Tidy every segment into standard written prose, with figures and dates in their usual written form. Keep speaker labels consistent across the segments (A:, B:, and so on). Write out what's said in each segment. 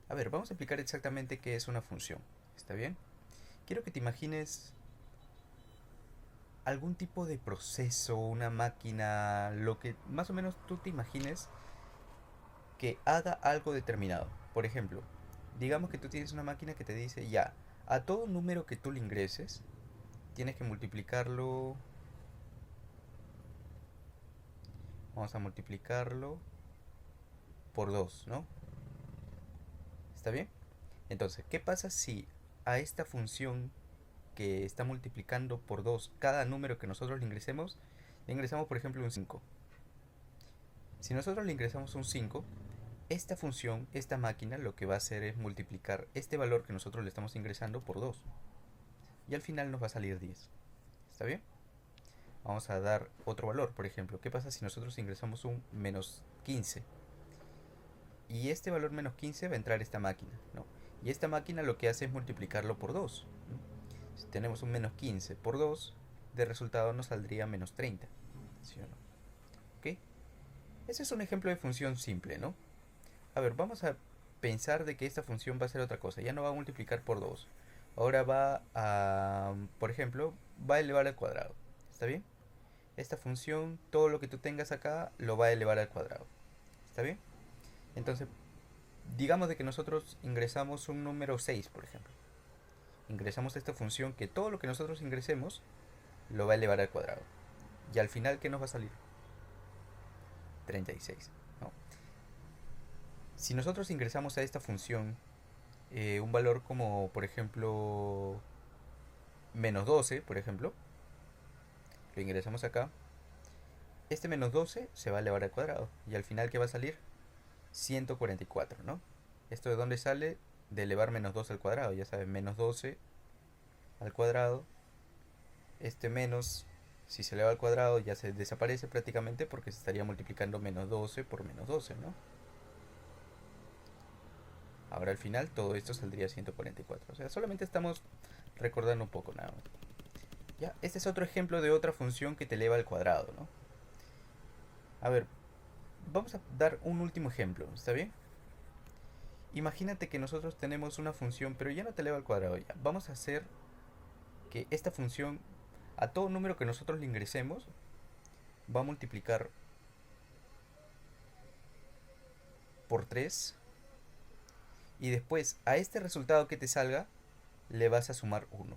A: A ver, vamos a explicar exactamente qué es una función. ¿Está bien? Quiero que te imagines algún tipo de proceso, una máquina, lo que más o menos tú te imagines que haga algo determinado. Por ejemplo, digamos que tú tienes una máquina que te dice ya, a todo número que tú le ingreses, tienes que multiplicarlo. Vamos a multiplicarlo por 2, ¿no? ¿Está bien? Entonces, ¿qué pasa si a esta función que está multiplicando por 2 cada número que nosotros le ingresamos por ejemplo un 5? Si nosotros le ingresamos un 5, esta función, esta máquina, lo que va a hacer es multiplicar este valor que nosotros le estamos ingresando por 2. Y al final nos va a salir 10. ¿Está bien? Vamos a dar otro valor, por ejemplo. ¿Qué pasa si nosotros ingresamos un menos 15? Y este valor menos 15 va a entrar a esta máquina, ¿no? Y esta máquina lo que hace es multiplicarlo por 2. Si tenemos un menos 15 por 2, de resultado nos saldría menos 30. ¿Sí o no? ¿Ok? Ese es un ejemplo de función simple, ¿no? A ver, vamos a pensar de que esta función va a ser otra cosa. Ya no va a multiplicar por 2. Ahora va a, por ejemplo, va a elevar al cuadrado. ¿Está bien? Esta función, todo lo que tú tengas acá, lo va a elevar al cuadrado. ¿Está bien? Entonces, digamos de que nosotros ingresamos un número 6, por ejemplo. Ingresamos esta función que todo lo que nosotros ingresemos lo va a elevar al cuadrado. Y al final, ¿qué nos va a salir? 36, ¿no? Si nosotros ingresamos a esta función un valor como, por ejemplo, menos 12, por ejemplo, lo ingresamos acá, este menos 12 se va a elevar al cuadrado. Y al final, ¿qué va a salir? 144, ¿no? ¿Esto de dónde sale? De elevar menos 12 al cuadrado. Ya saben, menos 12 al cuadrado. Este menos, si se eleva al cuadrado, ya se desaparece prácticamente porque se estaría multiplicando menos 12 por menos 12, ¿no? Ahora al final todo esto saldría 144. O sea, solamente estamos recordando un poco nada más. Ya, este es otro ejemplo de otra función que te eleva al cuadrado, ¿no? A ver, vamos a dar un último ejemplo, ¿está bien? Imagínate que nosotros tenemos una función, pero ya no te eleva al cuadrado ya. Vamos a hacer que esta función, a todo número que nosotros le ingresemos, va a multiplicar por 3 y después a este resultado que te salga le vas a sumar 1.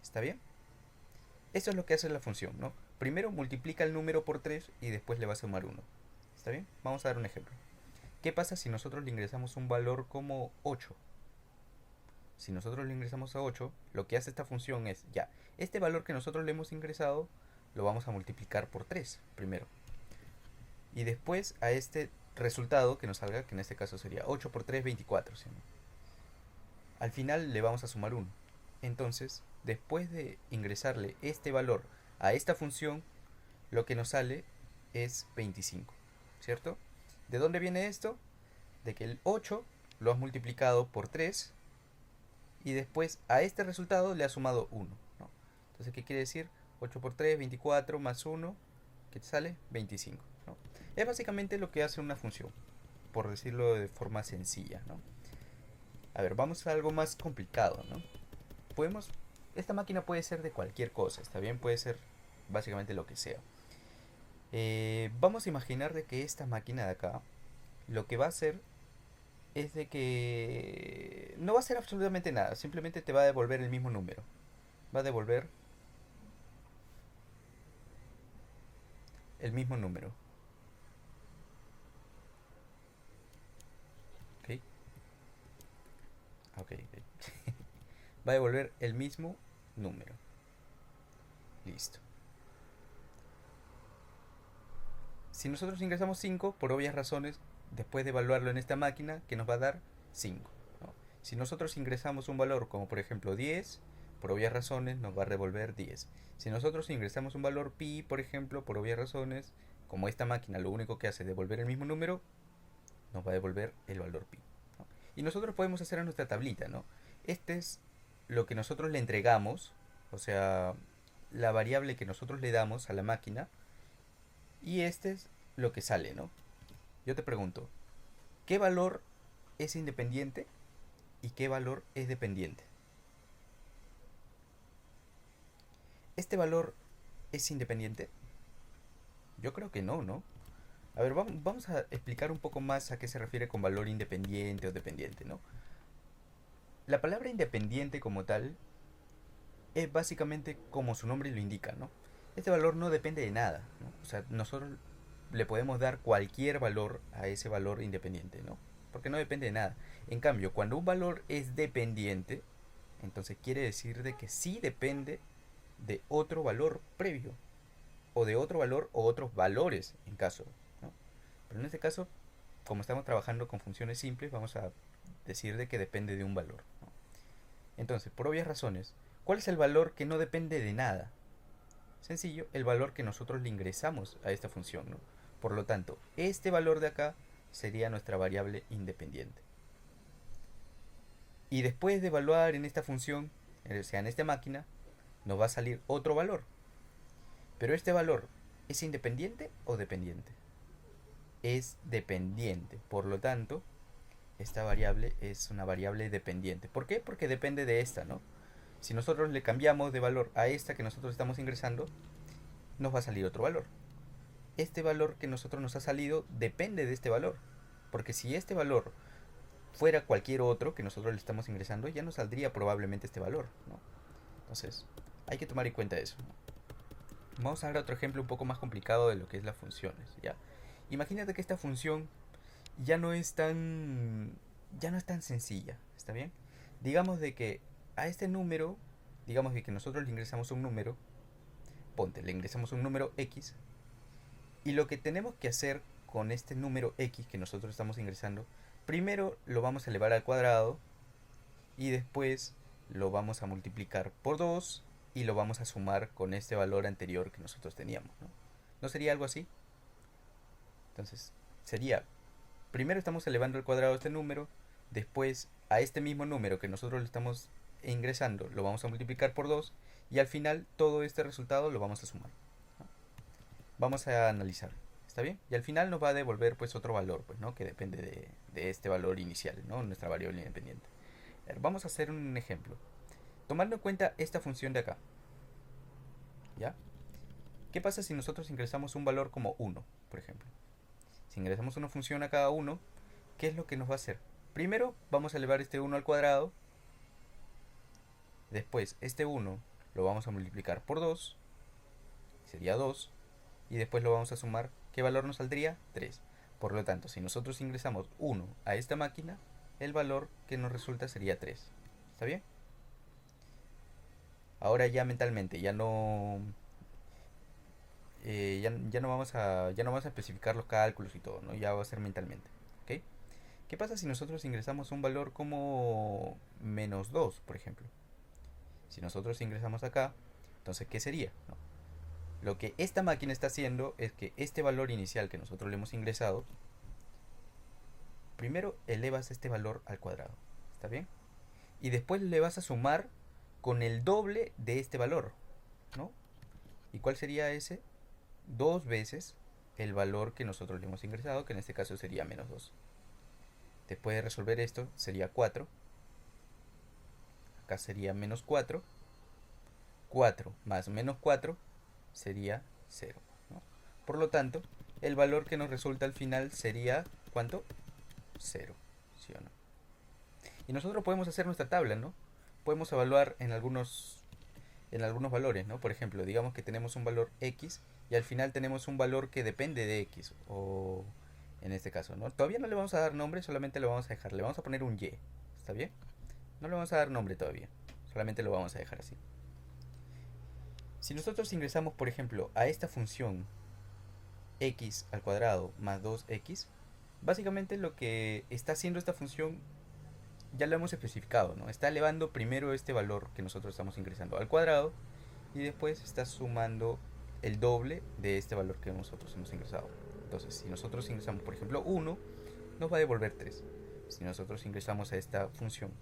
A: ¿Está bien? Eso es lo que hace la función, ¿no? Primero multiplica el número por 3 y después le va a sumar 1. ¿Está bien? Vamos a dar un ejemplo. ¿Qué pasa si nosotros le ingresamos un valor como 8? Si nosotros le ingresamos a 8, lo que hace esta función es, ya, este valor que nosotros le hemos ingresado lo vamos a multiplicar por 3 primero. Y después a este resultado que nos salga, que en este caso sería 8 por 3, 24. ¿Sí? Al final le vamos a sumar 1. Entonces, después de ingresarle este valor a esta función, lo que nos sale es 25. ¿Cierto? ¿De dónde viene esto? De que el 8 lo has multiplicado por 3 y después a este resultado le has sumado 1. ¿No? Entonces, ¿qué quiere decir? 8 por 3, 24 más 1, ¿qué te sale? 25. ¿No? Es básicamente lo que hace una función, por decirlo de forma sencilla, ¿no? A ver, vamos a algo más complicado, ¿no? Podemos, esta máquina puede ser de cualquier cosa, está bien, puede ser básicamente lo que sea. Vamos a imaginar de que esta máquina de acá, lo que va a hacer es de que no va a hacer absolutamente nada, simplemente te va a devolver el mismo número. Va a devolver el mismo número, ¿ok? Ok, ok. Va a devolver el mismo número. Listo. Si nosotros ingresamos 5 por obvias razones, después de evaluarlo en esta máquina, que nos va a dar 5, ¿no? Si nosotros ingresamos un valor como por ejemplo 10, por obvias razones nos va a devolver 10. Si nosotros ingresamos un valor pi, por ejemplo, por obvias razones, como esta máquina lo único que hace es devolver el mismo número, nos va a devolver el valor pi, ¿no? Y nosotros podemos hacer nuestra tablita, ¿no? Este es lo que nosotros le entregamos, o sea, la variable que nosotros le damos a la máquina, y este es lo que sale, ¿no? Yo te pregunto, ¿qué valor es independiente y qué valor es dependiente? ¿Este valor es independiente? Yo creo que no, ¿no? A ver, vamos a explicar un poco más a qué se refiere con valor independiente o dependiente, ¿no? La palabra independiente como tal es básicamente como su nombre lo indica, ¿no? Este valor no depende de nada, ¿no? O sea, nosotros le podemos dar cualquier valor a ese valor independiente, ¿no? Porque no depende de nada. En cambio, cuando un valor es dependiente, entonces quiere decir de que sí depende de otro valor previo, o de otro valor o otros valores en caso, ¿no? Pero en este caso, como estamos trabajando con funciones simples, vamos a decir de que depende de un valor, ¿no? Entonces, por obvias razones, ¿cuál es el valor que no depende de nada? Sencillo, el valor que nosotros le ingresamos a esta función, ¿no? Por lo tanto, este valor de acá sería nuestra variable independiente. Y después de evaluar en esta función, o sea, en esta máquina, nos va a salir otro valor. Pero este valor, ¿es independiente o dependiente? Es dependiente. Por lo tanto, esta variable es una variable dependiente. ¿Por qué? Porque depende de esta, ¿no? Si nosotros le cambiamos de valor a esta que nosotros estamos ingresando, nos va a salir otro valor. Este valor que nosotros nos ha salido depende de este valor. Porque si este valor fuera cualquier otro que nosotros le estamos ingresando, ya nos saldría probablemente este valor, ¿no? Entonces, hay que tomar en cuenta eso, ¿no? Vamos a ver otro ejemplo un poco más complicado de lo que es las funciones, ¿ya? Imagínate que esta función ya no es tan sencilla, ¿está bien? Digamos de que a este número, digamos de que nosotros le ingresamos un número, ponte, le ingresamos un número X, y lo que tenemos que hacer con este número X que nosotros estamos ingresando, primero lo vamos a elevar al cuadrado, y después lo vamos a multiplicar por 2 y lo vamos a sumar con este valor anterior que nosotros teníamos, ¿no? ¿No sería algo así? Entonces, sería, primero estamos elevando al cuadrado este número, después a este mismo número que nosotros le estamos ingresando lo vamos a multiplicar por 2 y al final todo este resultado lo vamos a sumar, ¿no? Vamos a analizar, ¿está bien? Y al final nos va a devolver pues otro valor, pues, ¿no? Que depende de este valor inicial, ¿no? Nuestra variable independiente. A ver, vamos a hacer un ejemplo. Tomando en cuenta esta función de acá, ¿ya? ¿Qué pasa si nosotros ingresamos un valor como 1, por ejemplo? Si ingresamos una función a cada 1, ¿qué es lo que nos va a hacer? Primero vamos a elevar este 1 al cuadrado, después este 1 lo vamos a multiplicar por 2, sería 2, y después lo vamos a sumar, ¿qué valor nos saldría? 3. Por lo tanto, si nosotros ingresamos 1 a esta máquina, el valor que nos resulta sería 3. ¿Está bien? Ahora ya mentalmente, ya no vamos a especificar los cálculos y todo, ¿no? Ya va a ser mentalmente, ¿ok? ¿Qué pasa si nosotros ingresamos un valor como menos 2, por ejemplo? Si nosotros ingresamos acá, entonces, ¿qué sería? ¿No? Lo que esta máquina está haciendo es que este valor inicial que nosotros le hemos ingresado, primero elevas este valor al cuadrado, ¿está bien? Y después le vas a sumar con el doble de este valor, ¿no? ¿Y cuál sería ese? 2 veces el valor que nosotros le hemos ingresado, que en este caso sería menos 2. Después de resolver esto, sería 4. Acá sería menos 4. 4 más menos 4 sería 0, ¿no? Por lo tanto, el valor que nos resulta al final sería, ¿cuánto? 0, ¿sí o no? Y nosotros podemos hacer nuestra tabla, ¿no? Podemos evaluar en algunos valores, ¿no? Por ejemplo, digamos que tenemos un valor X y al final tenemos un valor que depende de X, o en este caso, ¿no? Todavía no le vamos a dar nombre, solamente lo vamos a dejar, le vamos a poner un Y, ¿está bien? No le vamos a dar nombre todavía, solamente lo vamos a dejar así. Si nosotros ingresamos, por ejemplo, a esta función x al cuadrado más 2x, básicamente lo que está haciendo esta función ya lo hemos especificado, ¿no? Está elevando primero este valor que nosotros estamos ingresando al cuadrado y después está sumando el doble de este valor que nosotros hemos ingresado. Entonces, si nosotros ingresamos, por ejemplo, 1, nos va a devolver 3. Si nosotros ingresamos a esta función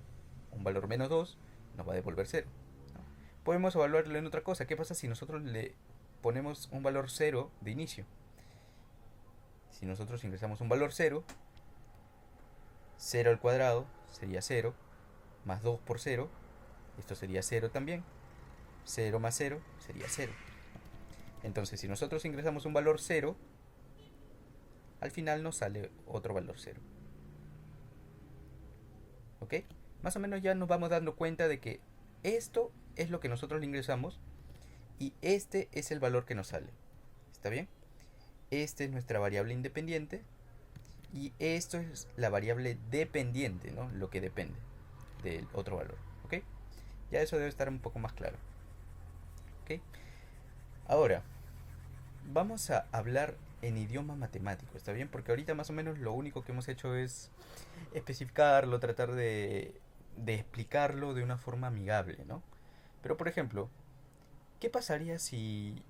A: un valor menos 2, nos va a devolver 0, ¿no? Podemos evaluarlo en otra cosa. ¿Qué pasa si nosotros le ponemos un valor 0 de inicio? Si nosotros ingresamos un valor 0, 0 al cuadrado sería 0, más 2 por 0, esto sería 0 también, 0 más 0 sería 0. Entonces, si nosotros ingresamos un valor 0, al final nos sale otro valor 0. ¿Ok? Más o menos ya nos vamos dando cuenta de que esto es lo que nosotros le ingresamos y este es el valor que nos sale. ¿Está bien? Esta es nuestra variable independiente y esto es la variable dependiente, ¿no? Lo que depende del otro valor. ¿Ok? Ya eso debe estar un poco más claro. ¿Ok? Ahora, vamos a hablar en idioma matemático, ¿está bien? Porque ahorita más o menos lo único que hemos hecho es especificarlo, tratar de explicarlo de una forma amigable, ¿no? Pero por ejemplo, ¿qué pasaría si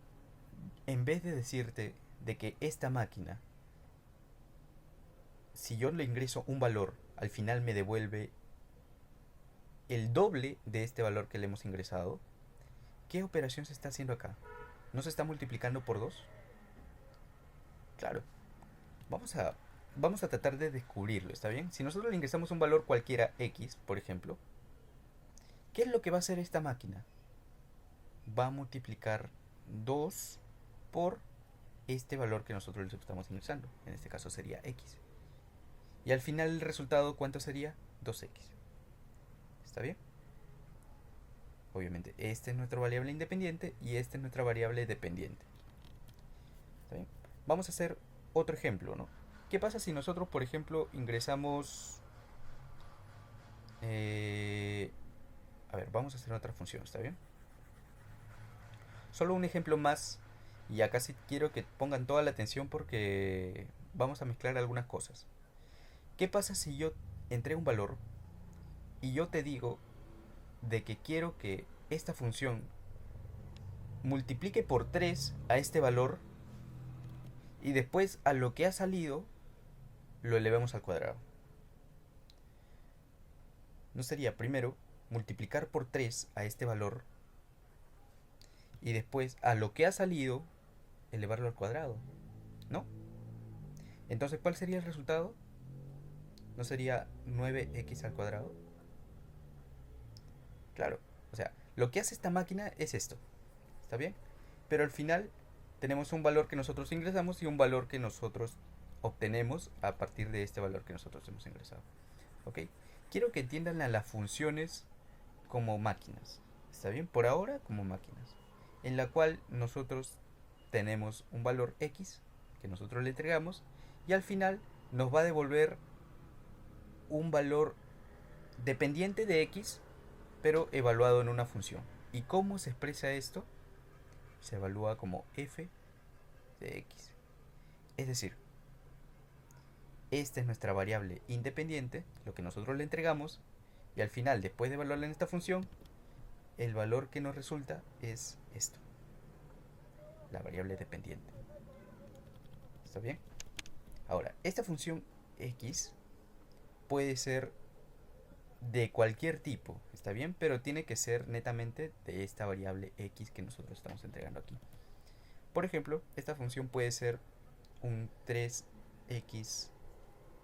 A: en vez de decirte de que esta máquina, si yo le ingreso un valor, al final me devuelve el doble de este valor que le hemos ingresado? ¿Qué operación se está haciendo acá? ¿No se está multiplicando por 2? Claro, vamos a, vamos a tratar de descubrirlo, ¿está bien? Si nosotros le ingresamos un valor cualquiera x, por ejemplo, ¿qué es lo que va a hacer esta máquina? Va a multiplicar 2 por este valor que nosotros le estamos ingresando. En este caso sería x. Y al final el resultado, ¿cuánto sería? 2x. ¿Está bien? Obviamente, esta es nuestra variable independiente y esta es nuestra variable dependiente. ¿Está bien? Vamos a hacer otro ejemplo, ¿no? ¿Qué pasa si nosotros, por ejemplo, ingresamos... a ver, vamos a hacer otra función, ¿está bien? Solo un ejemplo más, y acá sí quiero que pongan toda la atención porque vamos a mezclar algunas cosas. ¿Qué pasa si yo entrego un valor y yo te digo de que quiero que esta función multiplique por 3 a este valor y después a lo que ha salido lo elevemos al cuadrado? ¿No sería primero multiplicar por 3 a este valor y después a lo que ha salido elevarlo al cuadrado? ¿No? Entonces, ¿cuál sería el resultado? ¿No sería 9x al cuadrado? Claro, o sea, lo que hace esta máquina es esto, ¿está bien? Pero al final tenemos un valor que nosotros ingresamos y un valor que nosotros obtenemos a partir de este valor que nosotros hemos ingresado. ¿Ok? Quiero que entiendan a las funciones como máquinas, ¿está bien? Por ahora como máquinas, en la cual nosotros tenemos un valor x que nosotros le entregamos y al final nos va a devolver un valor dependiente de x pero evaluado en una función. ¿Y cómo se expresa esto? Se evalúa como f de x. Es decir, esta es nuestra variable independiente, lo que nosotros le entregamos, y al final, después de evaluarla en esta función, el valor que nos resulta es esto, la variable dependiente. ¿Está bien? Ahora, esta función x puede ser de cualquier tipo, ¿está bien? Pero tiene que ser netamente de esta variable x que nosotros estamos entregando aquí. Por ejemplo, esta función puede ser un 3x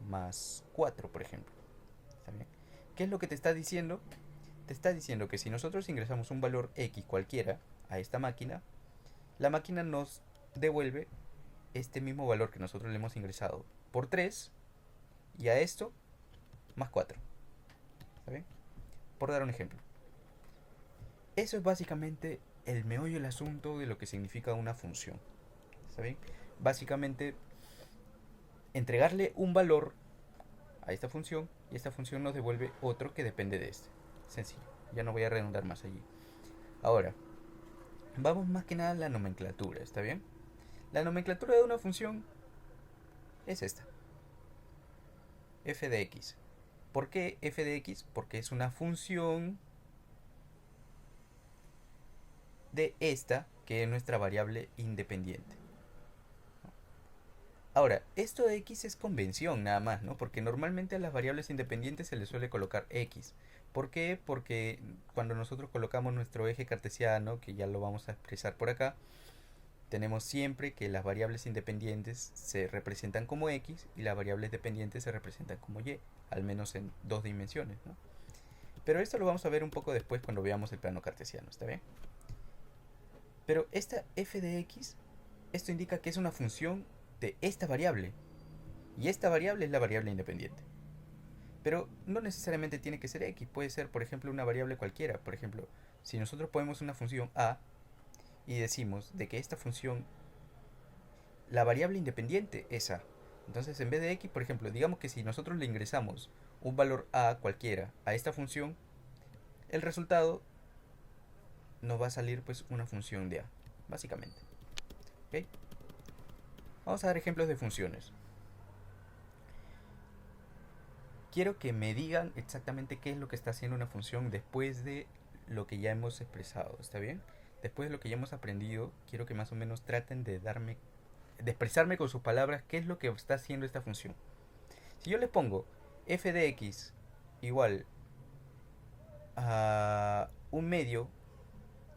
A: más 4, por ejemplo. ¿Está bien? ¿Qué es lo que te está diciendo? Te está diciendo que si nosotros ingresamos un valor x cualquiera a esta máquina, la máquina nos devuelve este mismo valor que nosotros le hemos ingresado por 3 y a esto más 4. ¿Está bien? Por dar un ejemplo. Eso es básicamente el meollo del asunto de lo que significa una función. ¿Está bien? Básicamente, entregarle un valor a esta función y esta función nos devuelve otro que depende de este. Sencillo. Ya no voy a redundar más allí. Ahora, vamos más que nada a la nomenclatura, ¿está bien? La nomenclatura de una función es esta. F de x. ¿Por qué f de x? Porque es una función de esta que es nuestra variable independiente. Ahora, esto de x es convención nada más, ¿no? Porque normalmente a las variables independientes se les suele colocar x. ¿Por qué? Porque cuando nosotros colocamos nuestro eje cartesiano, que ya lo vamos a expresar por acá, tenemos siempre que las variables independientes se representan como x y las variables dependientes se representan como y, al menos en dos dimensiones, ¿no? Pero esto lo vamos a ver un poco después cuando veamos el plano cartesiano, ¿está bien? Pero esta f de x, esto indica que es una función de esta variable, y esta variable es la variable independiente. Pero no necesariamente tiene que ser x, puede ser, por ejemplo, una variable cualquiera. Por ejemplo, si nosotros ponemos una función a y decimos de que esta función, la variable independiente es a, entonces en vez de x, por ejemplo, digamos que si nosotros le ingresamos un valor a cualquiera a esta función, el resultado nos va a salir pues una función de a, básicamente. ¿Ok? Vamos a dar ejemplos de funciones. Quiero que me digan exactamente qué es lo que está haciendo una función después de lo que ya hemos expresado, ¿está bien? Después de lo que ya hemos aprendido, quiero que más o menos traten de expresarme con sus palabras qué es lo que está haciendo esta función. Si yo les pongo f de x igual a un medio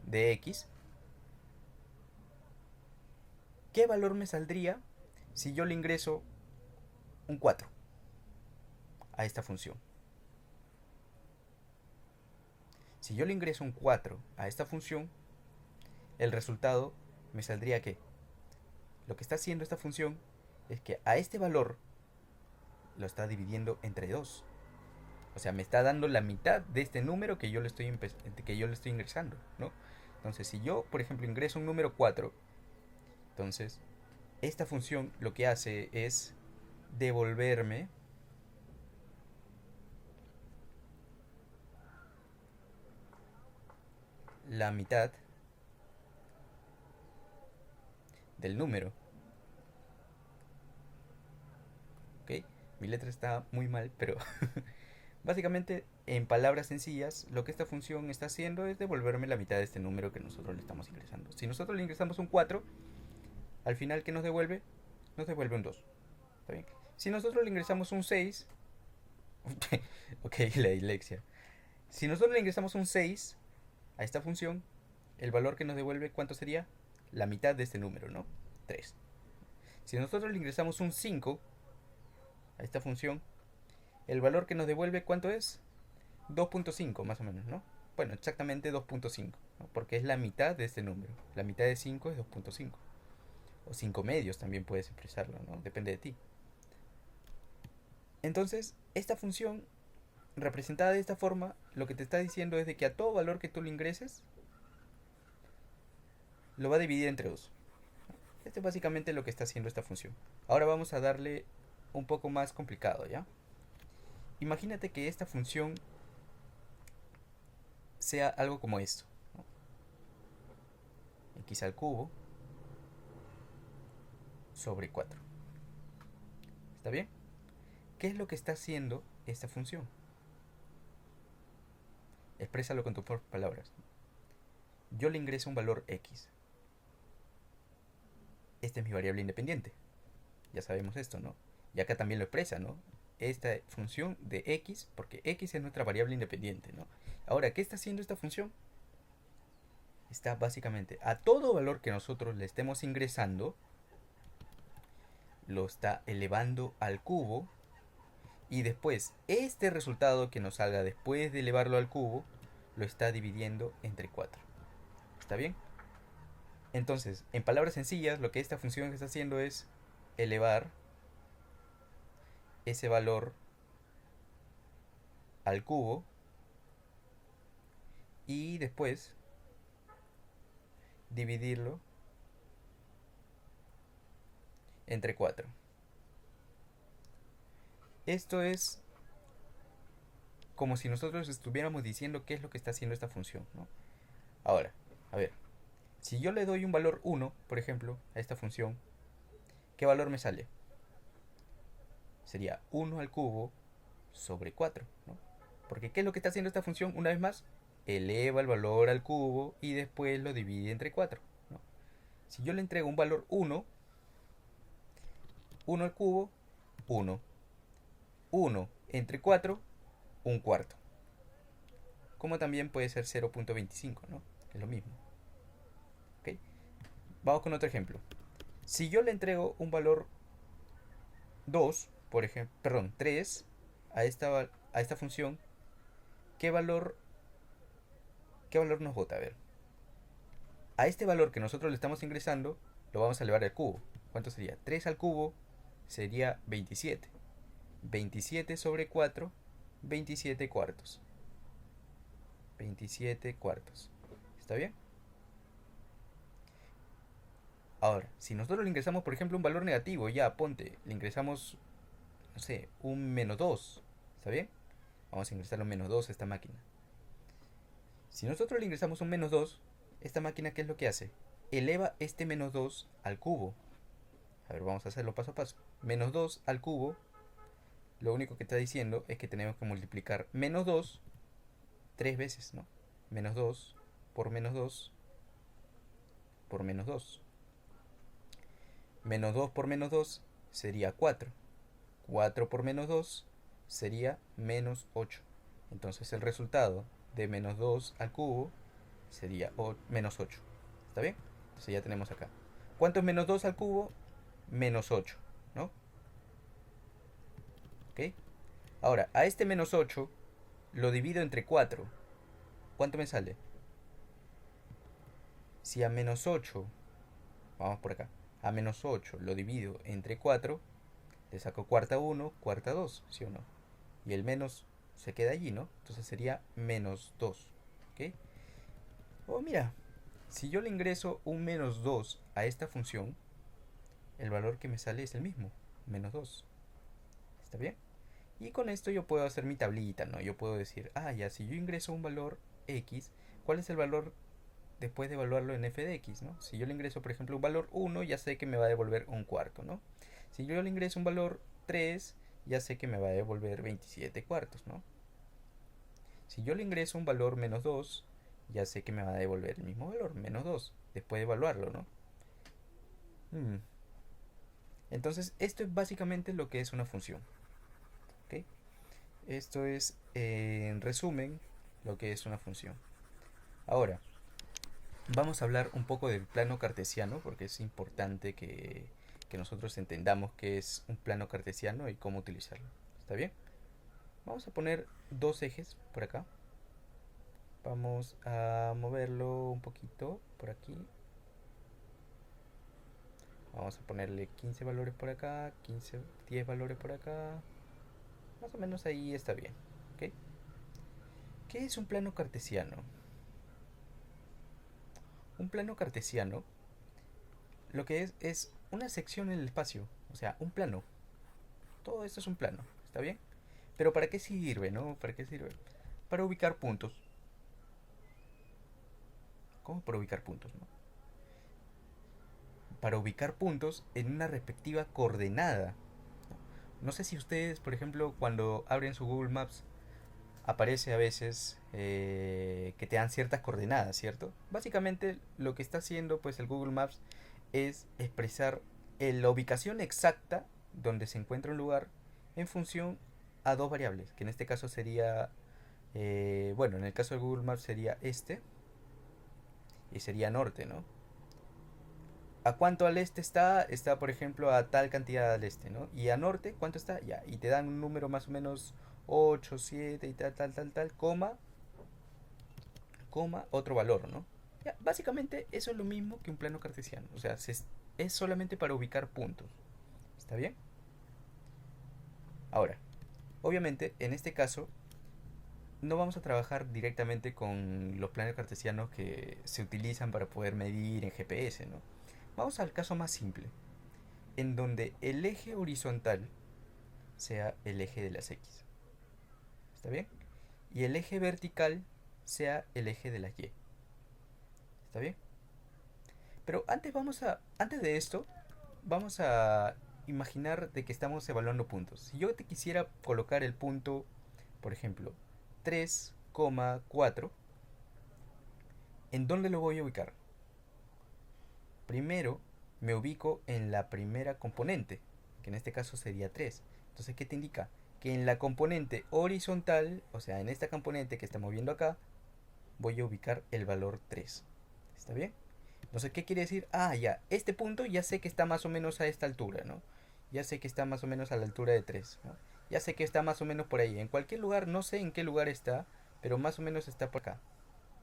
A: de x, ¿qué valor me saldría si yo le ingreso un 4 a esta función? Si yo le ingreso un 4 a esta función, el resultado me saldría que lo que está haciendo esta función es que a este valor lo está dividiendo entre 2. O sea, me está dando la mitad de este número que yo le estoy ingresando, ¿no? Entonces, si yo, por ejemplo, ingreso un número 4, entonces, esta función lo que hace es devolverme la mitad del número. ¿Ok? Mi letra está muy mal, pero básicamente, en palabras sencillas, lo que esta función está haciendo es devolverme la mitad de este número que nosotros le estamos ingresando. Si nosotros le ingresamos un 4, al final, ¿qué nos devuelve? Nos devuelve un 2. ¿Está bien? Si nosotros le ingresamos un 6, ok, la dislexia. Si nosotros le ingresamos un 6 a esta función, el valor que nos devuelve, ¿cuánto sería? La mitad de este número, ¿no? 3. Si nosotros le ingresamos un 5 a esta función, el valor que nos devuelve, ¿cuánto es? 2.5 más o menos, ¿no? Bueno, exactamente 2.5, ¿no? Porque es la mitad de este número. La mitad de 5 es 2.5. O 5 medios también puedes expresarlo, ¿no? Depende de ti. Entonces, esta función representada de esta forma, lo que te está diciendo es de que a todo valor que tú le ingreses, lo va a dividir entre 2. Esto es básicamente lo que está haciendo esta función. Ahora vamos a darle un poco más complicado, ¿ya? Imagínate que esta función sea algo como esto, ¿no? X al cubo sobre 4. ¿Está bien? ¿Qué es lo que está haciendo esta función? Exprésalo con tus propias palabras. Yo le ingreso un valor x. Esta es mi variable independiente. Ya sabemos esto, ¿no? Y acá también lo expresa, ¿no? Esta función de x, porque x es nuestra variable independiente, ¿no? Ahora, ¿qué está haciendo esta función? Está básicamente a todo valor que nosotros le estemos ingresando, lo está elevando al cubo, y después este resultado que nos salga después de elevarlo al cubo, lo está dividiendo entre 4. ¿Está bien? Entonces, en palabras sencillas, lo que esta función está haciendo es elevar ese valor al cubo y después dividirlo entre 4. Esto es como si nosotros estuviéramos diciendo qué es lo que está haciendo esta función, ¿no? Ahora, a ver, si yo le doy un valor 1, por ejemplo, a esta función, ¿qué valor me sale? Sería 1 al cubo sobre 4, ¿no? Porque ¿qué es lo que está haciendo esta función? Una vez más, eleva el valor al cubo y después lo divide entre 4, ¿no? Si yo le entrego un valor 1, 1 al cubo, 1. 1 entre 4, un cuarto. Como también puede ser 0.25, ¿no? Es lo mismo. ¿Ok? Vamos con otro ejemplo. Si yo le entrego un valor 2, por ejemplo, perdón, 3 a esta función, ¿qué valor, ¿qué valor nos bota? A ver, a este valor que nosotros le estamos ingresando, lo vamos a elevar al cubo. ¿Cuánto sería? 3 al cubo sería 27. 27 sobre 4, 27 cuartos. 27 cuartos. ¿Está bien? Ahora, si nosotros le ingresamos, por ejemplo, un valor negativo, ya, ponte, le ingresamos, no sé, un menos 2. ¿Está bien? Vamos a ingresarle un menos 2 a esta máquina. Si nosotros le ingresamos un menos 2, esta máquina, ¿qué es lo que hace? Eleva este menos 2 al cubo. A ver, vamos a hacerlo paso a paso. Menos 2 al cubo, lo único que está diciendo es que tenemos que multiplicar menos 2 3 veces, ¿no? Menos 2 por menos 2 por menos 2. Menos 2 por menos 2 sería 4. 4 por menos 2 sería menos 8. Entonces el resultado de menos 2 al cubo sería menos 8. ¿Está bien? Entonces ya tenemos acá. ¿Cuánto es menos 2 al cubo? Menos 8, ¿no? ¿Ok? Ahora, a este menos 8 lo divido entre 4. ¿Cuánto me sale? Si a menos 8, vamos por acá, a menos 8 lo divido entre 4, le saco cuarta 1, cuarta 2, ¿sí o no? Y el menos se queda allí, ¿no? Entonces sería menos 2, ¿ok? Oh, mira, si yo le ingreso un menos 2 a esta función, el valor que me sale es el mismo, menos 2. ¿Está bien? Y con esto yo puedo hacer mi tablita, ¿no? Yo puedo decir, ah, ya, si yo ingreso un valor X, ¿cuál es el valor después de evaluarlo en f de x, ¿no? Si yo le ingreso, por ejemplo, un valor 1, ya sé que me va a devolver un cuarto, ¿no? Si yo le ingreso un valor 3, ya sé que me va a devolver 27 cuartos, ¿no? Si yo le ingreso un valor menos 2, ya sé que me va a devolver el mismo valor, menos 2, después de evaluarlo, ¿no? Entonces, esto es básicamente lo que es una función, ¿ok? Esto es, en resumen, lo que es una función. Ahora, vamos a hablar un poco del plano cartesiano, porque es importante que nosotros entendamos qué es un plano cartesiano y cómo utilizarlo. ¿Está bien? Vamos a poner dos ejes por acá. Vamos a moverlo un poquito por aquí. Vamos a ponerle 15 valores por acá, 10 valores por acá. Más o menos ahí está bien. ¿Ok? ¿Qué es un plano cartesiano? Un plano cartesiano lo que es una sección en el espacio, o sea, un plano. Todo esto es un plano, ¿está bien? Pero ¿para qué sirve, no? ¿Para qué sirve? Para ubicar puntos. ¿Cómo para ubicar puntos, no? Para ubicar puntos en una respectiva coordenada. No sé si ustedes, por ejemplo, cuando abren su Google Maps, aparece a veces que te dan ciertas coordenadas, ¿cierto? Básicamente lo que está haciendo pues el Google Maps es expresar la ubicación exacta donde se encuentra un lugar en función a dos variables, que en este caso sería, bueno, en el caso de Google Maps sería este y sería norte, ¿no? ¿A cuánto al este está? Está, por ejemplo, a tal cantidad al este, ¿no? Y a norte, ¿cuánto está? Ya, y te dan un número más o menos 8 7 y tal, coma, otro valor, ¿no? Ya, básicamente eso es lo mismo que un plano cartesiano, o sea, es solamente para ubicar puntos, ¿está bien? Ahora, obviamente, en este caso, no vamos a trabajar directamente con los planos cartesianos que se utilizan para poder medir en GPS, ¿no? Vamos al caso más simple, en donde el eje horizontal sea el eje de las X. ¿Está bien? Y el eje vertical sea el eje de las Y. ¿Está bien? Pero antes de esto, vamos a imaginar de que estamos evaluando puntos. Si yo te quisiera colocar el punto, por ejemplo, 3,4, ¿en dónde lo voy a ubicar? Primero me ubico en la primera componente, que en este caso sería 3. Entonces, ¿qué te indica? Que en la componente horizontal, o sea, en esta componente que estamos viendo acá, voy a ubicar el valor 3. ¿Está bien? Entonces, ¿qué quiere decir? Ah, ya, este punto ya sé que está más o menos a esta altura, ¿no? Ya sé que está más o menos a la altura de 3, ¿no? Ya sé que está más o menos por ahí. En cualquier lugar, no sé en qué lugar está, pero más o menos está por acá.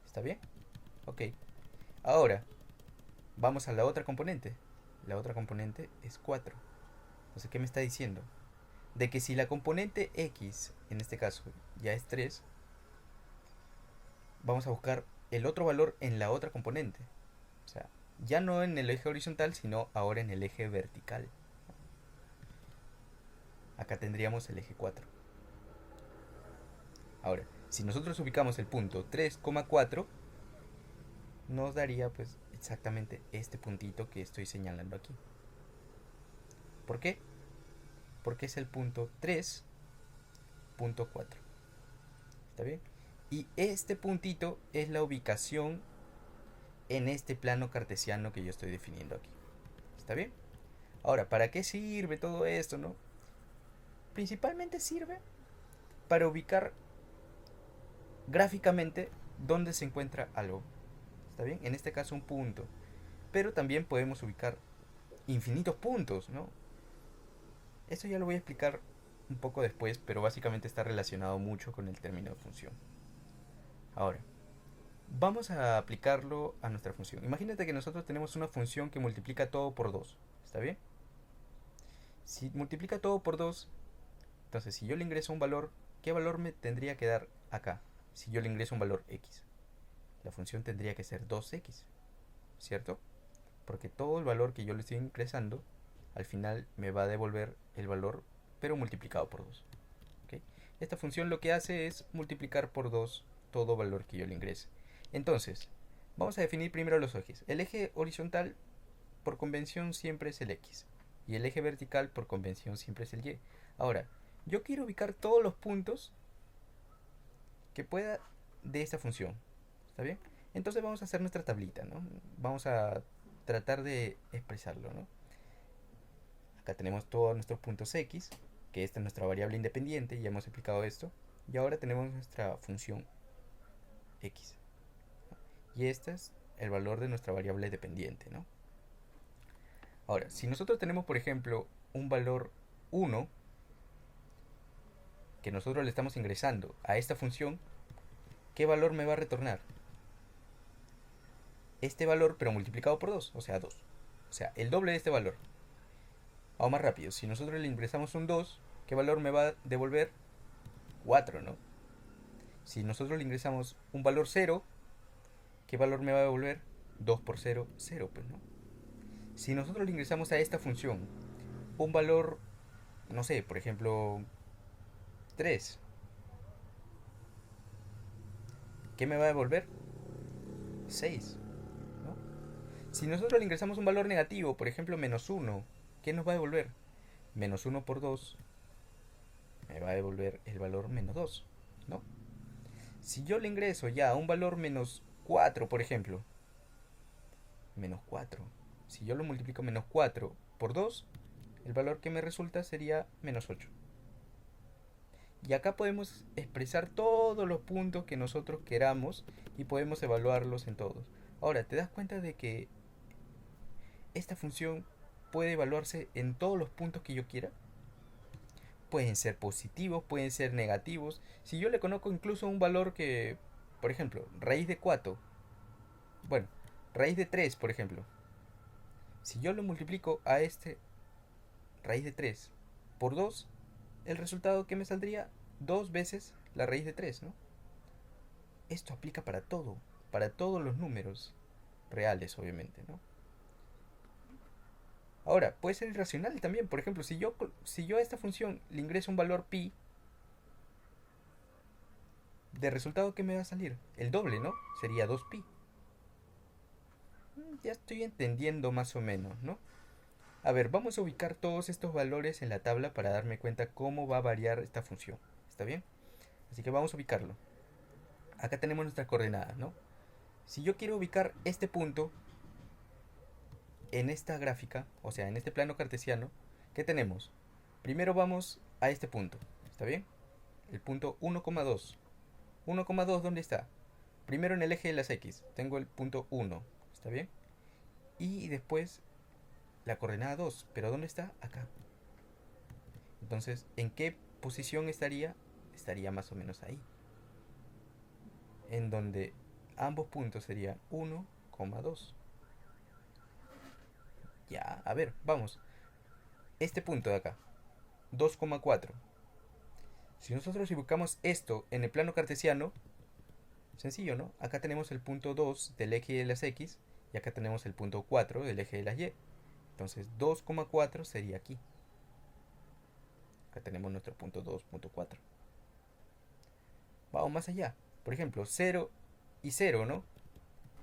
A: ¿Está bien? Ok. Ahora, vamos a la otra componente. La otra componente es 4. Entonces, ¿qué me está diciendo? De que si la componente x, en este caso, ya es 3, vamos a buscar el otro valor en la otra componente. O sea, ya no en el eje horizontal, sino ahora en el eje vertical. Acá tendríamos el eje 4. Ahora, si nosotros ubicamos el punto 3,4, nos daría pues exactamente este puntito que estoy señalando aquí. ¿Por qué? Porque es el punto 3,4. ¿Está bien? Y este puntito es la ubicación en este plano cartesiano que yo estoy definiendo aquí. ¿Está bien? Ahora, ¿para qué sirve todo esto, no? Principalmente sirve para ubicar gráficamente dónde se encuentra algo. ¿Está bien? En este caso un punto. Pero también podemos ubicar infinitos puntos, ¿no? Eso ya lo voy a explicar un poco después, pero básicamente está relacionado mucho con el término de función. Ahora, vamos a aplicarlo a nuestra función. Imagínate que nosotros tenemos una función que multiplica todo por 2. ¿Está bien? Si multiplica todo por 2, entonces si yo le ingreso un valor, ¿qué valor me tendría que dar acá? Si yo le ingreso un valor x. La función tendría que ser 2x, ¿cierto? Porque todo el valor que yo le estoy ingresando, al final me va a devolver el valor, pero multiplicado por 2. ¿Okay? Esta función lo que hace es multiplicar por 2 todo valor que yo le ingrese. Entonces, vamos a definir primero los ejes. El eje horizontal, por convención, siempre es el x. Y el eje vertical, por convención, siempre es el y. Ahora, yo quiero ubicar todos los puntos que pueda de esta función. ¿Está bien? Entonces vamos a hacer nuestra tablita, ¿no? Vamos a tratar de expresarlo, ¿no? Acá tenemos todos nuestros puntos x, que esta es nuestra variable independiente, ya hemos explicado esto. Y ahora tenemos nuestra función x. Y este es el valor de nuestra variable dependiente, ¿no? Ahora, si nosotros tenemos, por ejemplo, un valor 1, que nosotros le estamos ingresando a esta función, ¿qué valor me va a retornar? Este valor, pero multiplicado por 2, o sea, 2. O sea, el doble de este valor. Vamos más rápido. Si nosotros le ingresamos un 2, ¿qué valor me va a devolver? 4, ¿no? Si nosotros le ingresamos un valor 0, ¿qué valor me va a devolver? 2 por 0, 0, pues, ¿no? Si nosotros le ingresamos a esta función un valor, no sé, por ejemplo, 3, ¿qué me va a devolver? 6, ¿no? Si nosotros le ingresamos un valor negativo, por ejemplo, menos 1, ¿qué nos va a devolver? Menos 1 por 2 me va a devolver el valor menos 2, ¿no? Si yo le ingreso ya un valor menos 4, por ejemplo, menos 4, si yo lo multiplico menos 4 por 2, el valor que me resulta sería menos 8. Y acá podemos expresar todos los puntos que nosotros queramos y podemos evaluarlos en todos. Ahora, ¿te das cuenta de que esta función puede evaluarse en todos los puntos que yo quiera? Pueden ser positivos, pueden ser negativos. Si yo le conozco incluso un valor que, por ejemplo, raíz de 4, bueno, raíz de 3, por ejemplo. Si yo lo multiplico a este raíz de 3 por 2, el resultado que me saldría 2 veces la raíz de 3, ¿no? Esto aplica para todos los números reales, obviamente, ¿no? Ahora, puede ser irracional también. Por ejemplo, si yo a esta función le ingreso un valor pi, de resultado, ¿qué me va a salir? El doble, ¿no? Sería 2pi. Ya estoy entendiendo más o menos, ¿no? A ver, vamos a ubicar todos estos valores en la tabla para darme cuenta cómo va a variar esta función. ¿Está bien? Así que vamos a ubicarlo. Acá tenemos nuestras coordenadas, ¿no? Si yo quiero ubicar este punto en esta gráfica, o sea, en este plano cartesiano, ¿qué tenemos? Primero vamos a este punto, ¿está bien? El punto 1,2. 1,2, ¿dónde está? Primero en el eje de las X, tengo el punto 1, ¿está bien? y después la coordenada 2. ¿Pero dónde está? Acá. Entonces, ¿en qué posición estaría? Estaría más o menos ahí. En donde ambos puntos serían 1,2. Ya, a ver, vamos. Este punto de acá, 2,4. Si nosotros buscamos esto en el plano cartesiano, sencillo, ¿no? Acá tenemos el punto 2 del eje de las X y acá tenemos el punto 4 del eje de las Y. Entonces 2,4 sería aquí. Acá tenemos nuestro punto 2,4. Vamos más allá. Por ejemplo, 0 y 0, ¿no?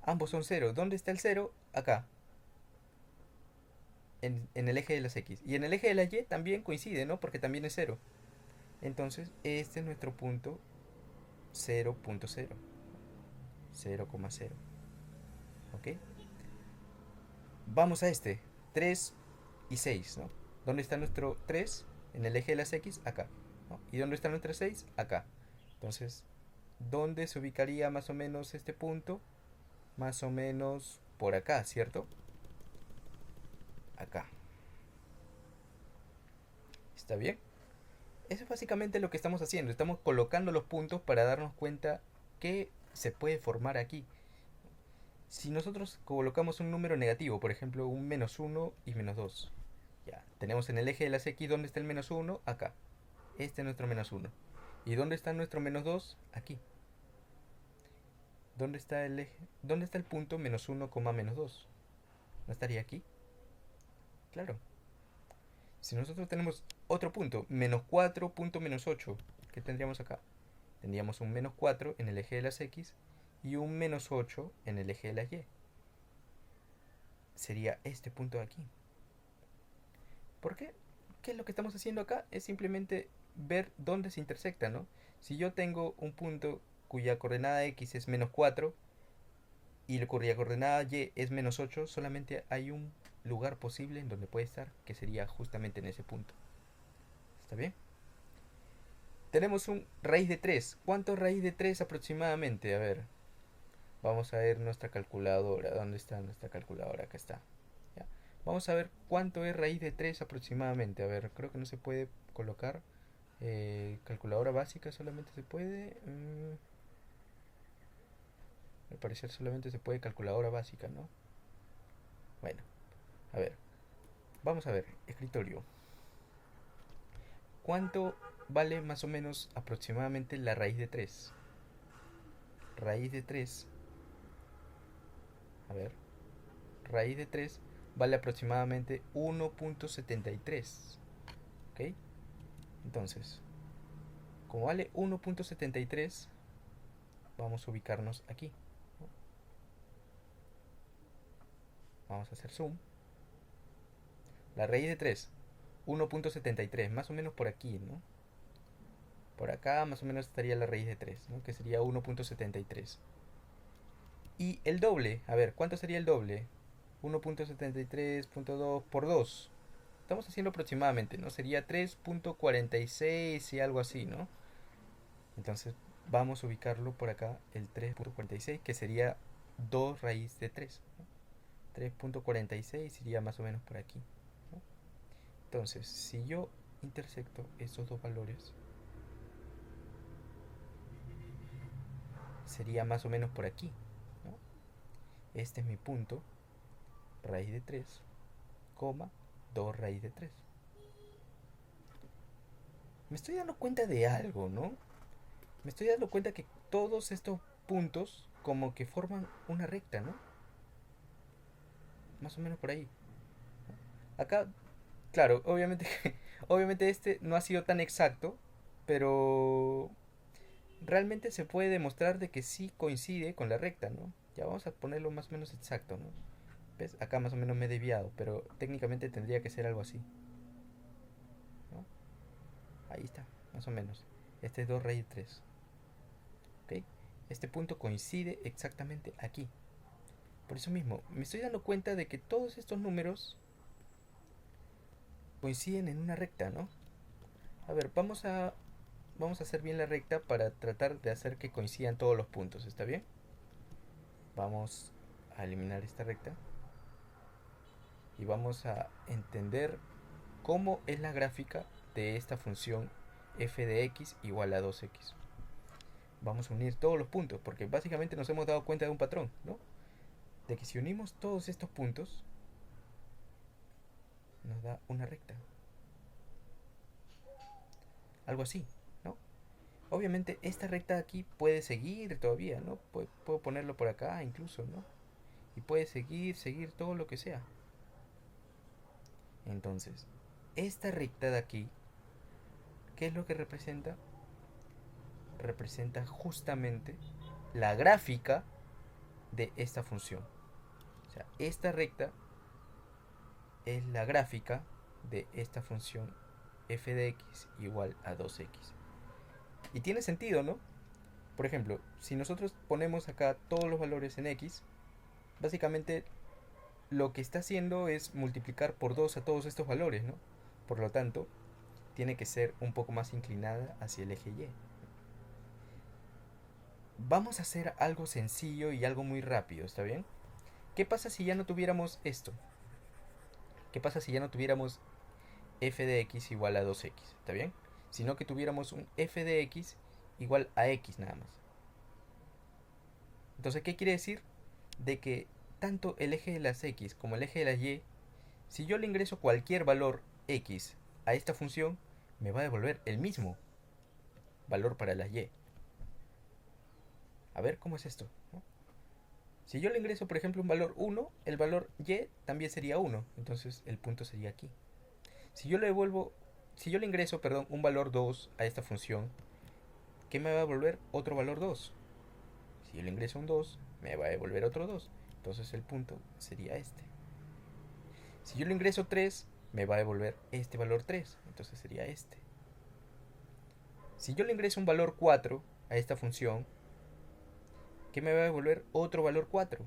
A: Ambos son 0. ¿Dónde está el 0? Acá. En el eje de las X. Y en el eje de la Y también coincide, ¿no? Porque también es 0. Entonces, este es nuestro punto 0,0. 0,0. ¿Ok? Vamos a este. 3 y 6, ¿no? ¿Dónde está nuestro 3? En el eje de las X, acá. ¿No? ¿Y dónde está nuestro 6? Acá. Entonces, ¿dónde se ubicaría más o menos este punto? Más o menos por acá, ¿cierto? Acá. ¿Está bien? Eso es básicamente lo que estamos haciendo. Estamos colocando los puntos para darnos cuenta que se puede formar aquí. Si nosotros colocamos un número negativo, por ejemplo, un -1 y -2, ya, tenemos en el eje de las X, ¿dónde está el -1? Acá. Este es nuestro -1. ¿Y dónde está nuestro -2? Aquí. ¿Dónde está el eje? ¿Dónde está el punto -1, -2? ¿No estaría aquí? Claro. Si nosotros tenemos otro punto, -4, punto -8, ¿qué tendríamos acá? Tendríamos un -4 en el eje de las X y un -8 en el eje de las Y. Sería este punto de aquí. ¿Por qué? ¿Qué es lo que estamos haciendo acá? Es simplemente ver dónde se intersecta, ¿no? Si yo tengo un punto cuya coordenada X es -4 y cuya coordenada Y es -8, solamente hay un lugar posible en donde puede estar, que sería justamente en ese punto. ¿Está bien? Tenemos un raíz de 3. ¿Cuánto es raíz de 3 aproximadamente? A ver, vamos a ver nuestra calculadora. ¿Dónde está nuestra calculadora? Acá está. ¿Ya? Vamos a ver cuánto es raíz de 3 aproximadamente. A ver, creo que no se puede colocar. Calculadora básica solamente se puede. Al parecer solamente se puede calculadora básica, ¿no? Bueno, a ver. Vamos a ver, escritorio. ¿Cuánto vale más o menos aproximadamente la raíz de 3? Raíz de 3. A ver. Raíz de 3 vale aproximadamente 1,73. ¿Ok? Entonces, como vale 1,73, vamos a ubicarnos aquí. Vamos a hacer zoom. La raíz de 3, 1,73, más o menos por aquí, ¿no? Por acá más o menos estaría la raíz de 3, ¿no? Que sería 1,73. Y el doble, a ver, ¿cuánto sería el doble? 1,73.2 por 2. Estamos haciendo aproximadamente, ¿no? Sería 3,46 y algo así, ¿no? Entonces vamos a ubicarlo por acá, el 3,46, que sería 2 raíz de 3, ¿no? 3,46 iría más o menos por aquí, ¿no? Entonces, si yo intersecto estos dos valores, sería más o menos por aquí, ¿no? Este es mi punto, raíz de 3, 2 raíz de 3. Me estoy dando cuenta de algo, ¿no? Me estoy dando cuenta que todos estos puntos como que forman una recta, ¿no? Más o menos por ahí. Acá, claro, obviamente, obviamente este no ha sido tan exacto, pero realmente se puede demostrar de que sí coincide con la recta, ¿no? Ya vamos a ponerlo más o menos exacto, ¿no? ¿Ves? Acá más o menos me he desviado, pero técnicamente tendría que ser algo así, ¿no? Ahí está, más o menos. Este es 2 raíz de 3. ¿Ok? Este punto coincide exactamente aquí. Por eso mismo, me estoy dando cuenta de que todos estos números coinciden en una recta, ¿no? A ver, vamos a hacer bien la recta para tratar de hacer que coincidan todos los puntos, ¿está bien? Vamos a eliminar esta recta. y vamos a entender cómo es la gráfica de esta función f de x igual a 2x. Vamos a unir todos los puntos, porque básicamente nos hemos dado cuenta de un patrón, ¿no? De que si unimos todos estos puntos, nos da una recta. Algo así, ¿no? Obviamente esta recta de aquí puede seguir todavía, ¿no? Puedo ponerlo por acá incluso, ¿no? Y puede seguir todo lo que sea. Entonces, esta recta de aquí, ¿qué es lo que representa? Representa justamente la gráfica de esta función. O sea, esta recta es la gráfica de esta función f de x igual a 2x. Y tiene sentido, ¿no? Por ejemplo, si nosotros ponemos acá todos los valores en x, básicamente lo que está haciendo es multiplicar por 2 a todos estos valores, ¿no? Por lo tanto, tiene que ser un poco más inclinada hacia el eje y. Vamos a hacer algo sencillo y algo muy rápido, ¿está bien? ¿Qué pasa si ya no tuviéramos esto? ¿Qué pasa si ya no tuviéramos f de x igual a 2x? ¿Está bien? Sino que tuviéramos un f de x igual a x nada más. Entonces, ¿qué quiere decir? De que tanto el eje de las x como el eje de las y, si yo le ingreso cualquier valor x a esta función, me va a devolver el mismo valor para las y. A ver, ¿cómo es esto? ¿No? Si yo le ingreso, por ejemplo, un valor 1, el valor y también sería 1. Entonces, el punto sería aquí. Si yo le ingreso, un valor 2 a esta función, ¿qué me va a devolver? Otro valor 2. Si yo le ingreso un 2, me va a devolver otro 2. Entonces el punto sería este. Si yo le ingreso 3, me va a devolver este valor 3. Entonces sería este. Si yo le ingreso un valor 4 a esta función, ¿qué me va a devolver? Otro valor 4.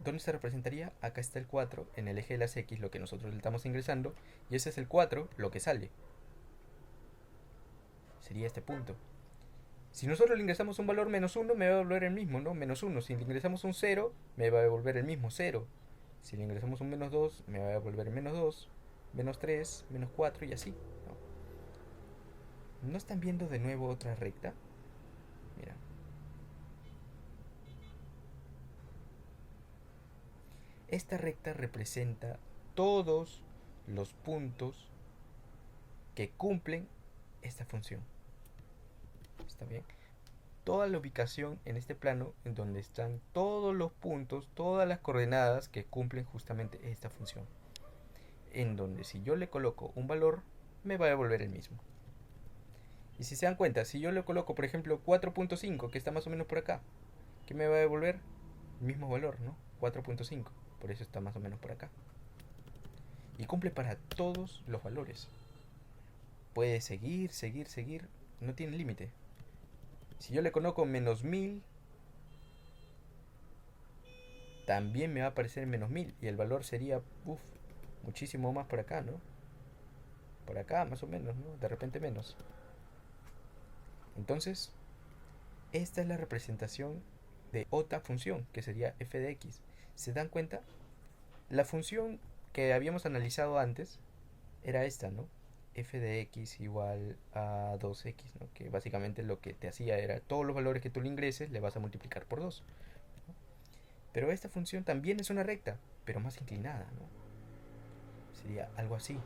A: ¿Dónde se representaría? Acá está el 4 en el eje de las x, lo que nosotros le estamos ingresando, y ese es el 4, lo que sale. Sería este punto. Si nosotros le ingresamos un valor menos 1, me va a devolver el mismo, ¿no? Menos 1. Si le ingresamos un 0, me va a devolver el mismo 0. Si le ingresamos un menos 2, me va a devolver menos 2, menos 3, menos 4 y así, ¿no? ¿No están viendo de nuevo otra recta? Mira. Esta recta representa todos los puntos que cumplen esta función. ¿Está bien? Toda la ubicación en este plano en donde están todos los puntos, todas las coordenadas que cumplen justamente esta función. En donde si yo le coloco un valor, me va a devolver el mismo. Y si se dan cuenta, si yo le coloco, por ejemplo, 4.5, que está más o menos por acá, ¿qué me va a devolver? El mismo valor, ¿no? 4.5. Por eso está más o menos por acá. Y cumple para todos los valores. Puede seguir, no tiene límite. Si yo le coloco menos 1000, también me va a aparecer menos 1000. Y el valor sería, muchísimo más por acá, ¿no? Por acá, más o menos, ¿no? De repente menos. Entonces, esta es la representación de otra función, que sería f de x. ¿Se dan cuenta? La función que habíamos analizado antes era esta, ¿no? F de x igual a 2x, ¿no? Que básicamente lo que te hacía era todos los valores que tú le ingreses le vas a multiplicar por 2, ¿no? Pero esta función también es una recta, pero más inclinada, ¿no? Sería algo así.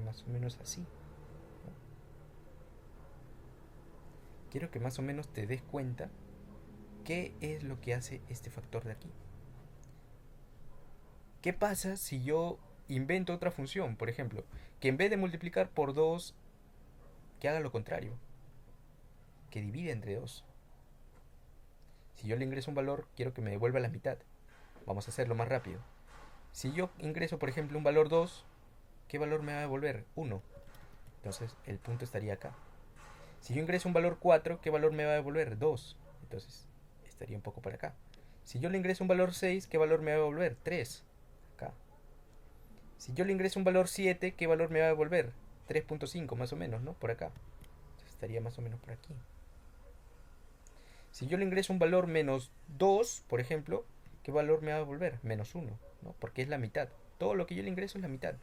A: Más o menos así, ¿no? Quiero que más o menos te des cuenta qué es lo que hace este factor de aquí. ¿Qué pasa si yo invento otra función, por ejemplo, que en vez de multiplicar por 2, que haga lo contrario, que divide entre 2? Si yo le ingreso un valor, quiero que me devuelva la mitad. Vamos a hacerlo más rápido. Si yo ingreso, por ejemplo, un valor 2, ¿qué valor me va a devolver? 1. Entonces el punto estaría acá. Si yo ingreso un valor 4, ¿qué valor me va a devolver? 2. Entonces estaría un poco por acá. Si yo le ingreso un valor 6, ¿qué valor me va a devolver? 3. Acá. Si yo le ingreso un valor 7, ¿qué valor me va a devolver? 3.5 más o menos, ¿no? Por acá. Entonces estaría más o menos por aquí. Si yo le ingreso un valor menos 2, por ejemplo, ¿qué valor me va a devolver? Menos 1, ¿no? Porque es la mitad. Todo lo que yo le ingreso es la mitad.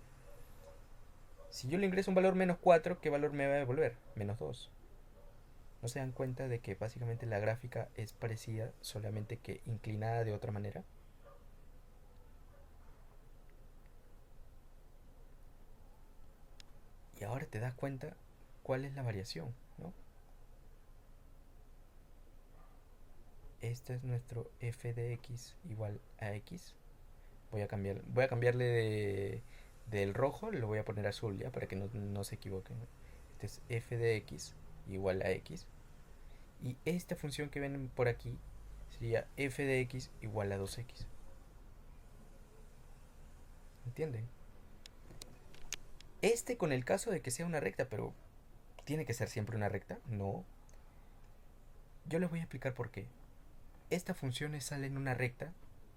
A: Si yo le ingreso un valor menos 4, ¿qué valor me va a devolver? Menos 2. ¿No se dan cuenta de que básicamente la gráfica es parecida, solamente que inclinada de otra manera? Y ahora te das cuenta cuál es la variación, ¿no? Este es nuestro f de x igual a x. Voy a cambiarle del rojo, lo voy a poner azul ya para que no se equivoquen. Este es f de x igual a x. Y esta función que ven por aquí sería f de x igual a 2x. ¿Entienden? Este con el caso de que sea una recta, pero ¿tiene que ser siempre una recta? No. Yo les voy a explicar por qué. Estas funciones salen en una recta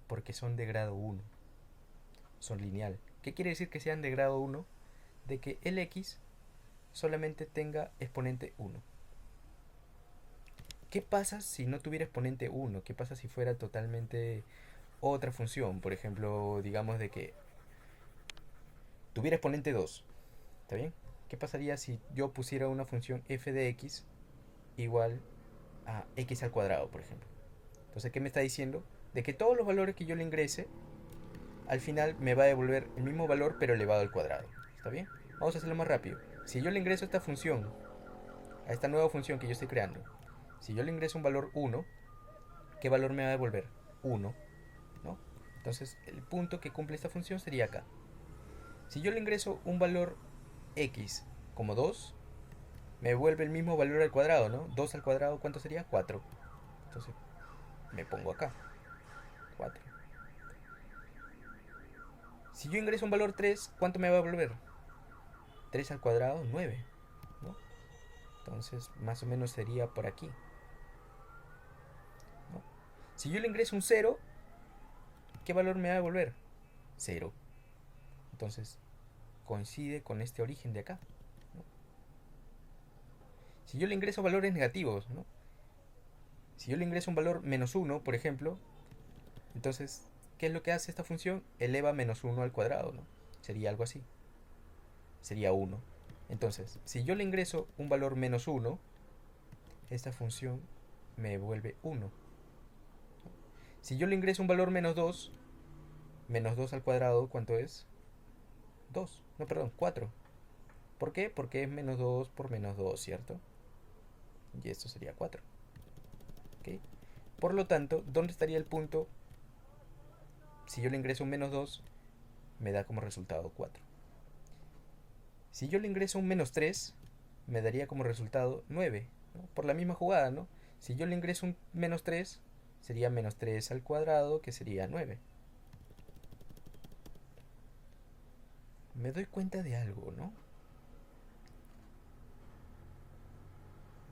A: porque son de grado 1. Son lineal. ¿Qué quiere decir que sean de grado 1? De que el x solamente tenga exponente 1. ¿Qué pasa si no tuviera exponente 1? ¿Qué pasa si fuera totalmente otra función? Por ejemplo, digamos de que tuviera exponente 2. ¿Está bien? ¿Qué pasaría si yo pusiera una función f de x igual a x al cuadrado, por ejemplo? Entonces, ¿qué me está diciendo? De que todos los valores que yo le ingrese, al final me va a devolver el mismo valor, pero elevado al cuadrado. ¿Está bien? Vamos a hacerlo más rápido. Si yo le ingreso esta función, a esta nueva función que yo estoy creando, si yo le ingreso un valor 1, ¿qué valor me va a devolver? 1, ¿no? Entonces, el punto que cumple esta función sería acá. Si yo le ingreso un valor x como 2, me devuelve el mismo valor al cuadrado, ¿no? 2 al cuadrado, ¿cuánto sería? 4. Entonces, me pongo acá, 4. Si yo ingreso un valor 3, ¿cuánto me va a devolver? 3 al cuadrado, 9, ¿no? Entonces, más o menos sería por aquí, ¿no? Si yo le ingreso un 0, ¿qué valor me va a devolver? 0. Entonces, coincide con este origen de acá, ¿no? Si yo le ingreso valores negativos, ¿no? Si yo le ingreso un valor menos 1, por ejemplo, entonces, ¿qué es lo que hace esta función? Eleva menos 1 al cuadrado, ¿no? Sería algo así. Sería 1. Entonces, si yo le ingreso un valor menos 1, esta función me devuelve 1. Si yo le ingreso un valor menos 2 al cuadrado, ¿cuánto es? 2. No, perdón, 4. ¿Por qué? Porque es menos 2 por menos 2, ¿cierto? Y esto sería 4. ¿Ok? Por lo tanto, ¿dónde estaría el punto? Si yo le ingreso un menos 2, me da como resultado 4. Si yo le ingreso un menos 3, me daría como resultado 9, ¿no? Por la misma jugada, ¿no? Si yo le ingreso un menos 3, sería menos 3 al cuadrado, que sería 9. Me doy cuenta de algo, ¿no?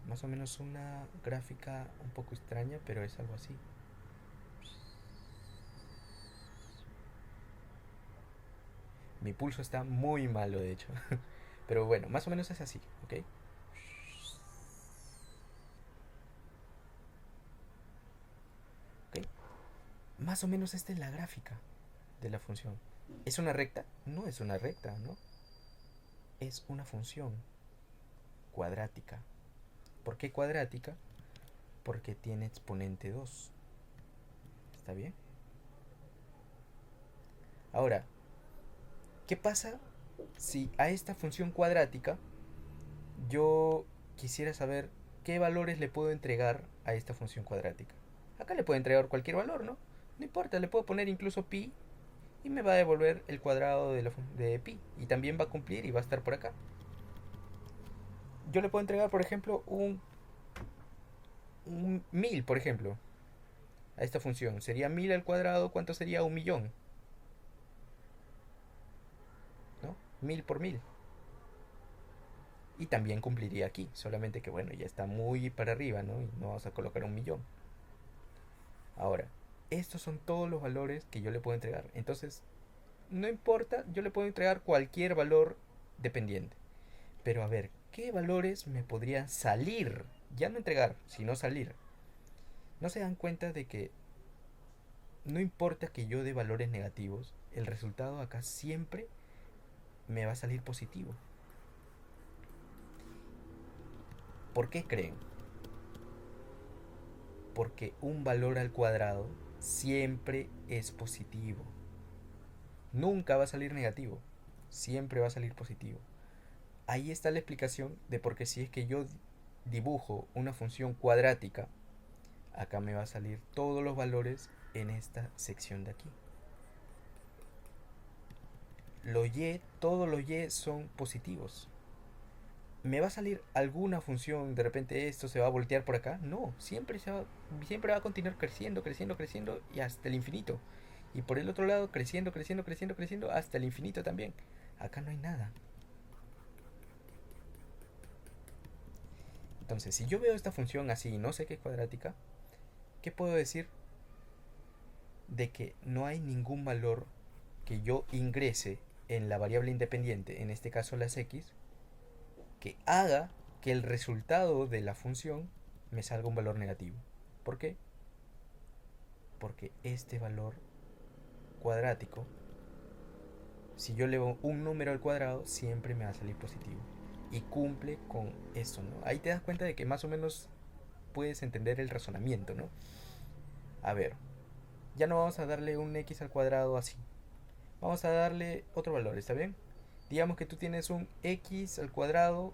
A: Más o menos una gráfica un poco extraña, pero es algo así. Mi pulso está muy malo, de hecho. Pero bueno, más o menos es así, ¿ok? ¿Ok? Más o menos esta es la gráfica de la función. ¿Es una recta? No es una recta, ¿no? Es una función cuadrática. ¿Por qué cuadrática? Porque tiene exponente 2. ¿Está bien? Ahora, ¿qué pasa si a esta función cuadrática yo quisiera saber qué valores le puedo entregar a esta función cuadrática? Acá le puedo entregar cualquier valor, ¿no? No importa, le puedo poner incluso pi y me va a devolver el cuadrado de pi. Y también va a cumplir y va a estar por acá. Yo le puedo entregar, por ejemplo, un 1000, por ejemplo, a esta función. Sería 1000 al cuadrado, ¿cuánto sería? 1.000.000, ¿no? 1000 por 1000. Y también cumpliría aquí, solamente que bueno, ya está muy para arriba, ¿no? Y no vamos a colocar 1.000.000. Ahora, estos son todos los valores que yo le puedo entregar. Entonces, no importa, yo le puedo entregar cualquier valor dependiente. Pero a ver, ¿qué valores me podrían salir? Ya no entregar, sino salir. ¿No se dan cuenta de que no importa que yo dé valores negativos, el resultado acá siempre me va a salir positivo? ¿Por qué creen? Porque un valor al cuadrado siempre es positivo. Nunca va a salir negativo, siempre va a salir positivo. Ahí está la explicación de por qué si es que yo dibujo una función cuadrática, acá me va a salir todos los valores en esta sección de aquí. Todos los y son positivos. ¿Me va a salir alguna función, de repente esto se va a voltear por acá? No, siempre va a continuar creciendo, creciendo, creciendo y hasta el infinito. Y por el otro lado, creciendo, creciendo, creciendo, creciendo hasta el infinito también. Acá no hay nada. Entonces, si yo veo esta función así y no sé que es cuadrática, ¿qué puedo decir? De que no hay ningún valor que yo ingrese en la variable independiente, en este caso las x, que haga que el resultado de la función me salga un valor negativo. ¿Por qué? Porque este valor cuadrático, si yo elevo un número al cuadrado, siempre me va a salir positivo. Y cumple con eso, ¿no? Ahí te das cuenta de que más o menos puedes entender el razonamiento, ¿no? A ver, ya no vamos a darle un x al cuadrado así. Vamos a darle otro valor, ¿está bien? Digamos que tú tienes un x al cuadrado.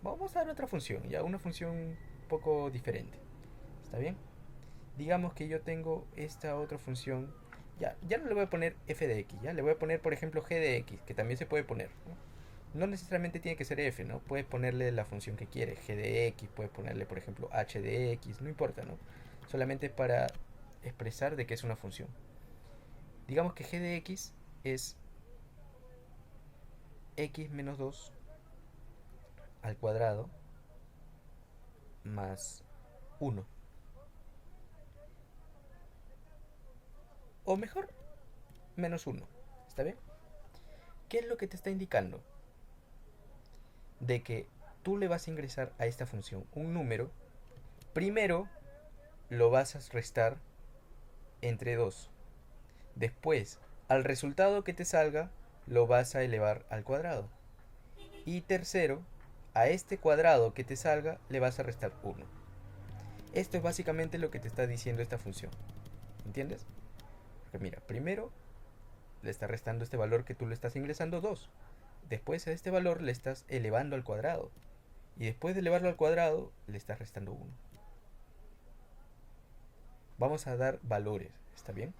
A: Vamos a dar otra función, ya una función un poco diferente. ¿Está bien? Digamos que yo tengo esta otra función. Ya no le voy a poner f de x, ya le voy a poner por ejemplo g de x, que también se puede poner, ¿no? No necesariamente tiene que ser f, ¿no? Puedes ponerle la función que quieres, g de x, puedes ponerle por ejemplo h de x, no importa, ¿no? Solamente para expresar de qué es una función. Digamos que g de x es x menos 2 al cuadrado más 1. O mejor, menos 1. ¿Está bien? ¿Qué es lo que te está indicando? De que tú le vas a ingresar a esta función un número. Primero lo vas a restar entre 2. Después, al resultado que te salga, lo vas a elevar al cuadrado. Y tercero, a este cuadrado que te salga, le vas a restar 1. Esto es básicamente lo que te está diciendo esta función. ¿Entiendes? Porque mira, primero le está restando este valor que tú le estás ingresando 2. Después a este valor le estás elevando al cuadrado. Y después de elevarlo al cuadrado, le estás restando 1. Vamos a dar valores, ¿está bien?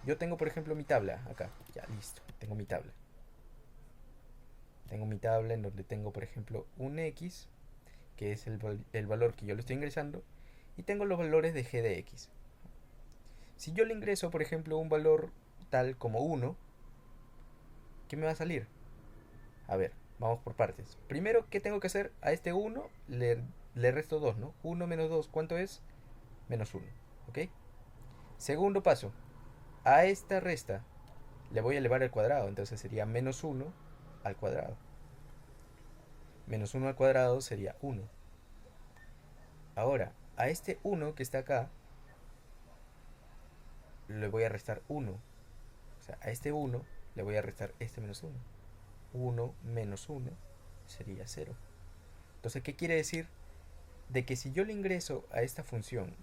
A: Yo tengo, por ejemplo, mi tabla acá. Ya, listo. Tengo mi tabla. Tengo mi tabla en donde tengo, por ejemplo, un x, que es el valor que yo le estoy ingresando, y tengo los valores de g de x. Si yo le ingreso, por ejemplo, un valor tal como 1, ¿qué me va a salir? A ver, vamos por partes. Primero, ¿qué tengo que hacer? A este 1 le resto 2, ¿no? 1 menos 2, ¿cuánto es? Menos 1, ¿ok? Segundo paso, a esta resta le voy a elevar al cuadrado, entonces sería menos 1 al cuadrado. Menos 1 al cuadrado sería 1. Ahora, a este 1 que está acá, le voy a restar 1. O sea, a este 1 le voy a restar este menos 1. 1 menos 1 sería 0. Entonces, ¿qué quiere decir? De que si yo le ingreso a esta función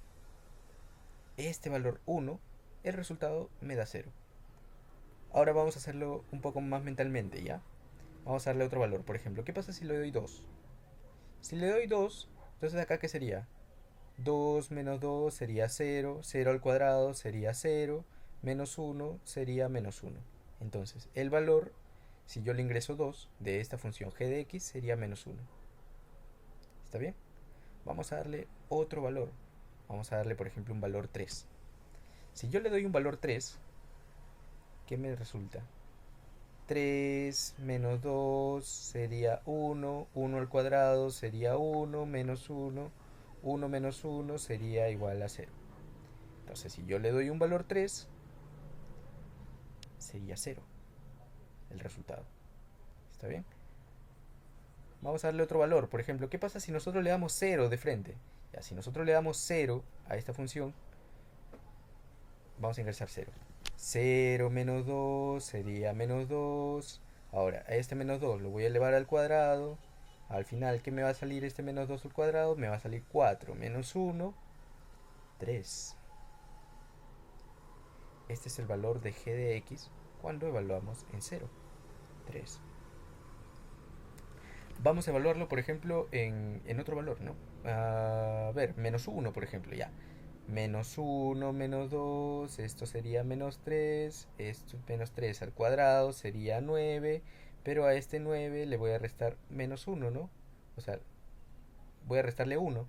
A: este valor 1, el resultado me da 0. Ahora vamos a hacerlo un poco más mentalmente, ¿ya? Vamos a darle otro valor. Por ejemplo, ¿qué pasa si le doy 2? Si le doy 2, entonces acá ¿qué sería? 2 menos 2 sería 0, 0 al cuadrado sería 0, menos 1 sería menos 1. Entonces, el valor, si yo le ingreso 2 de esta función g de x, sería menos 1. ¿Está bien? Vamos a darle otro valor. Vamos a darle, por ejemplo, un valor 3. Si yo le doy un valor 3, ¿qué me resulta? 3 menos 2 sería 1, 1 al cuadrado sería 1, menos 1, 1 menos 1 sería igual a 0. Entonces, si yo le doy un valor 3, sería 0 el resultado. ¿Está bien? Vamos a darle otro valor. Por ejemplo, ¿qué pasa si nosotros le damos 0 de frente? Ya, si nosotros le damos 0 a esta función, vamos a ingresar 0. 0 menos 2 sería menos 2. Ahora, a este menos 2 lo voy a elevar al cuadrado. Al final, ¿qué me va a salir este menos 2 al cuadrado? Me va a salir 4 menos 1, 3. Este es el valor de g de x cuando evaluamos en 0, 3. Vamos a evaluarlo, por ejemplo, en otro valor, ¿no? A ver, menos 1, por ejemplo, ya. Menos 1, menos 2, esto sería menos 3, esto menos 3 al cuadrado sería 9, pero a este 9 le voy a restar menos 1, ¿no? O sea, voy a restarle 1,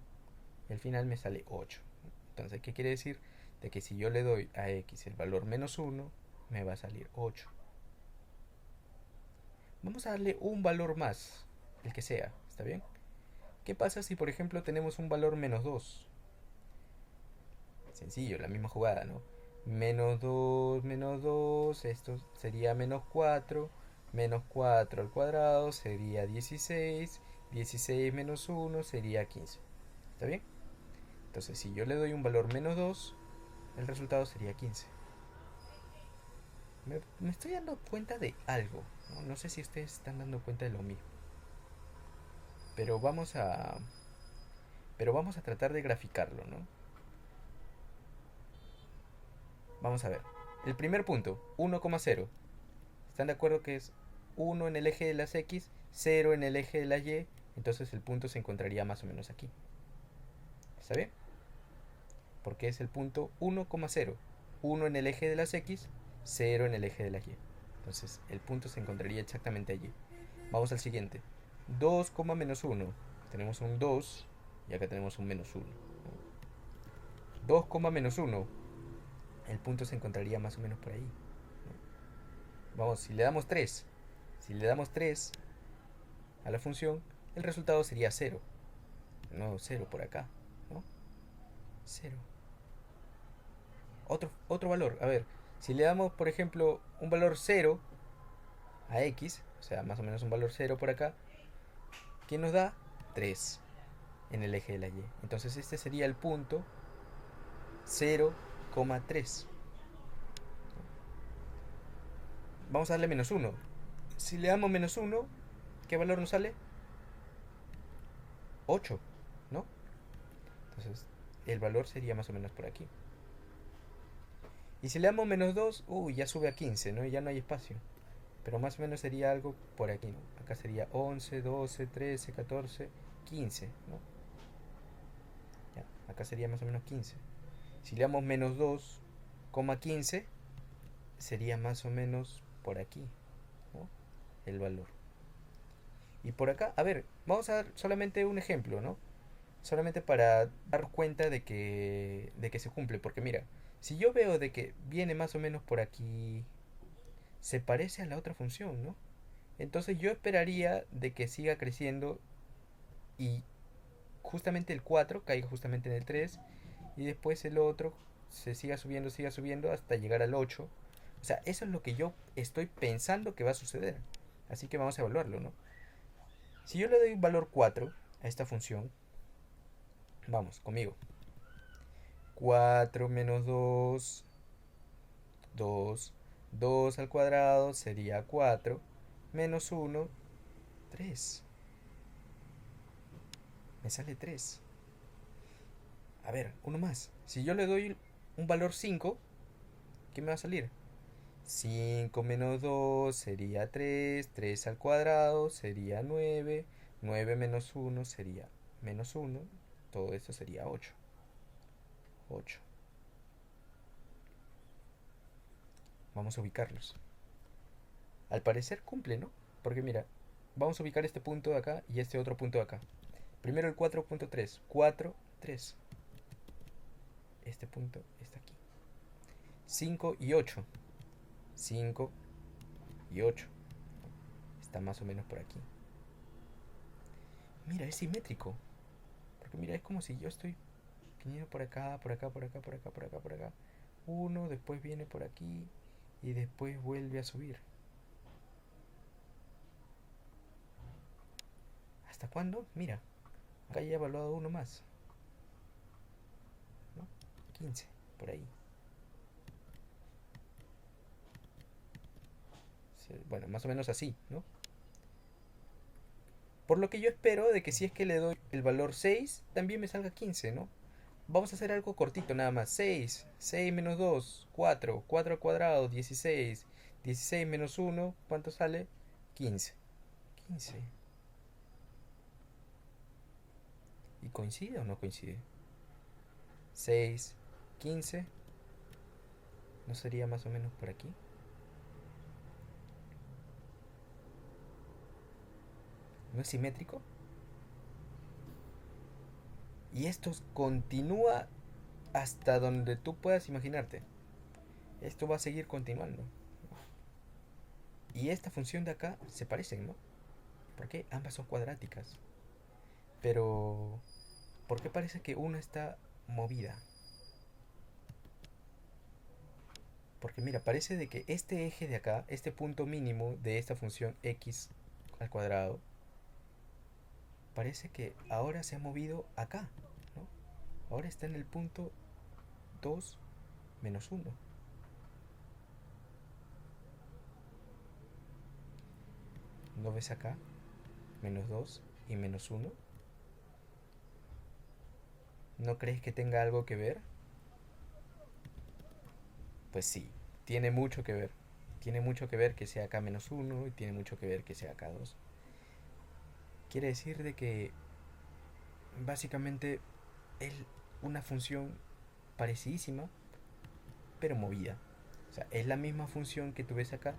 A: y al final me sale 8. Entonces, ¿qué quiere decir? De que si yo le doy a x el valor menos 1, me va a salir 8. Vamos a darle un valor más, el que sea, ¿está bien? ¿Qué pasa si, por ejemplo, tenemos un valor menos 2? Sencillo, la misma jugada, ¿no? Menos 2, esto sería menos 4. Menos 4 al cuadrado sería 16. 16 menos 1 sería 15. ¿Está bien? Entonces, si yo le doy un valor menos 2, el resultado sería 15. Me estoy dando cuenta de algo, ¿no? No sé si ustedes están dando cuenta de lo mismo. Pero vamos a... Pero vamos a tratar de graficarlo, ¿no? Vamos a ver. El primer punto, 1,0. ¿Están de acuerdo que es 1 en el eje de las X, 0 en el eje de la Y? Entonces el punto se encontraría más o menos aquí. ¿Está bien? Porque es el punto 1,0. 1 en el eje de las X, 0 en el eje de la Y. Entonces el punto se encontraría exactamente allí. Vamos al siguiente. 2, menos 1. Tenemos un 2 y acá tenemos un menos 1. 2, menos 1. El punto se encontraría más o menos por ahí. Vamos, si le damos 3. Si le damos 3 a la función, el resultado sería 0. No, 0 por acá, ¿no? 0. Otro valor, a ver, si le damos, por ejemplo, un valor 0 a x, o sea, más o menos un valor 0 por acá, ¿qué nos da? 3 en el eje de la y. Entonces este sería el punto 0,3. Vamos a darle menos 1. Si le damos menos 1, ¿qué valor nos sale? 8, ¿no? Entonces el valor sería más o menos por aquí. Y si le damos menos 2, ya sube a 15, ¿no? Y ya no hay espacio. Pero más o menos sería algo por aquí, ¿no? Acá sería 11, 12, 13, 14, 15, ¿no? Ya, acá sería más o menos 15. Si le damos menos 2,15, sería más o menos por aquí, ¿no? El valor. Y por acá, a ver, vamos a dar solamente un ejemplo, ¿no? Solamente para dar cuenta de que se cumple. Porque mira, si yo veo de que viene más o menos por aquí, se parece a la otra función, ¿no? Entonces yo esperaría de que siga creciendo y justamente el 4 caiga justamente en el 3 y después el otro se siga subiendo hasta llegar al 8. O sea, eso es lo que yo estoy pensando que va a suceder. Así que vamos a evaluarlo, ¿no? Si yo le doy un valor 4 a esta función, vamos, conmigo. 4 menos 2, 2. 2 al cuadrado sería 4. Menos 1, 3. Me sale 3. A ver, uno más. Si yo le doy un valor 5, ¿qué me va a salir? 5 menos 2 sería 3. 3 al cuadrado sería 9. 9 menos 1 sería menos 1. Todo esto sería 8. 8. Vamos a ubicarlos. Al parecer cumple, ¿no? Porque mira, vamos a ubicar este punto de acá y este otro punto de acá. Primero el 4.3. 4, 3. Este punto está aquí. 5 y 8. 5 y 8. Está más o menos por aquí. Mira, es simétrico. Porque mira, es como si yo estoy viniendo por acá, por acá, por acá, por acá, por acá, por acá. Uno, después viene por aquí y después vuelve a subir. ¿Hasta cuándo? Mira, acá ya he evaluado uno más, ¿no? 15, por ahí. Bueno, más o menos así, ¿no? Por lo que yo espero de que si es que le doy el valor 6 también me salga 15, ¿no? Vamos a hacer algo cortito nada más. 6 menos 2 4 al cuadrado, 16 menos uno, ¿cuánto sale? 15. 15. ¿Y coincide o no coincide? 6 15, ¿no sería más o menos por aquí? ¿No es simétrico? Y esto continúa hasta donde tú puedas imaginarte. Esto va a seguir continuando. Y esta función de acá se parecen, ¿no? Porque ambas son cuadráticas. Pero, ¿por qué parece que una está movida? Porque mira, parece de que este eje de acá, este punto mínimo de esta función x al cuadrado, parece que ahora se ha movido acá, ¿no? Ahora está en el punto 2 menos uno. ¿No ves acá? Menos 2 y menos uno. ¿No crees que tenga algo que ver? Pues sí, tiene mucho que ver. Tiene mucho que ver que sea acá menos uno y tiene mucho que ver que sea acá 2. Quiere decir de que básicamente es una función parecidísima, pero movida. O sea, es la misma función que tú ves acá,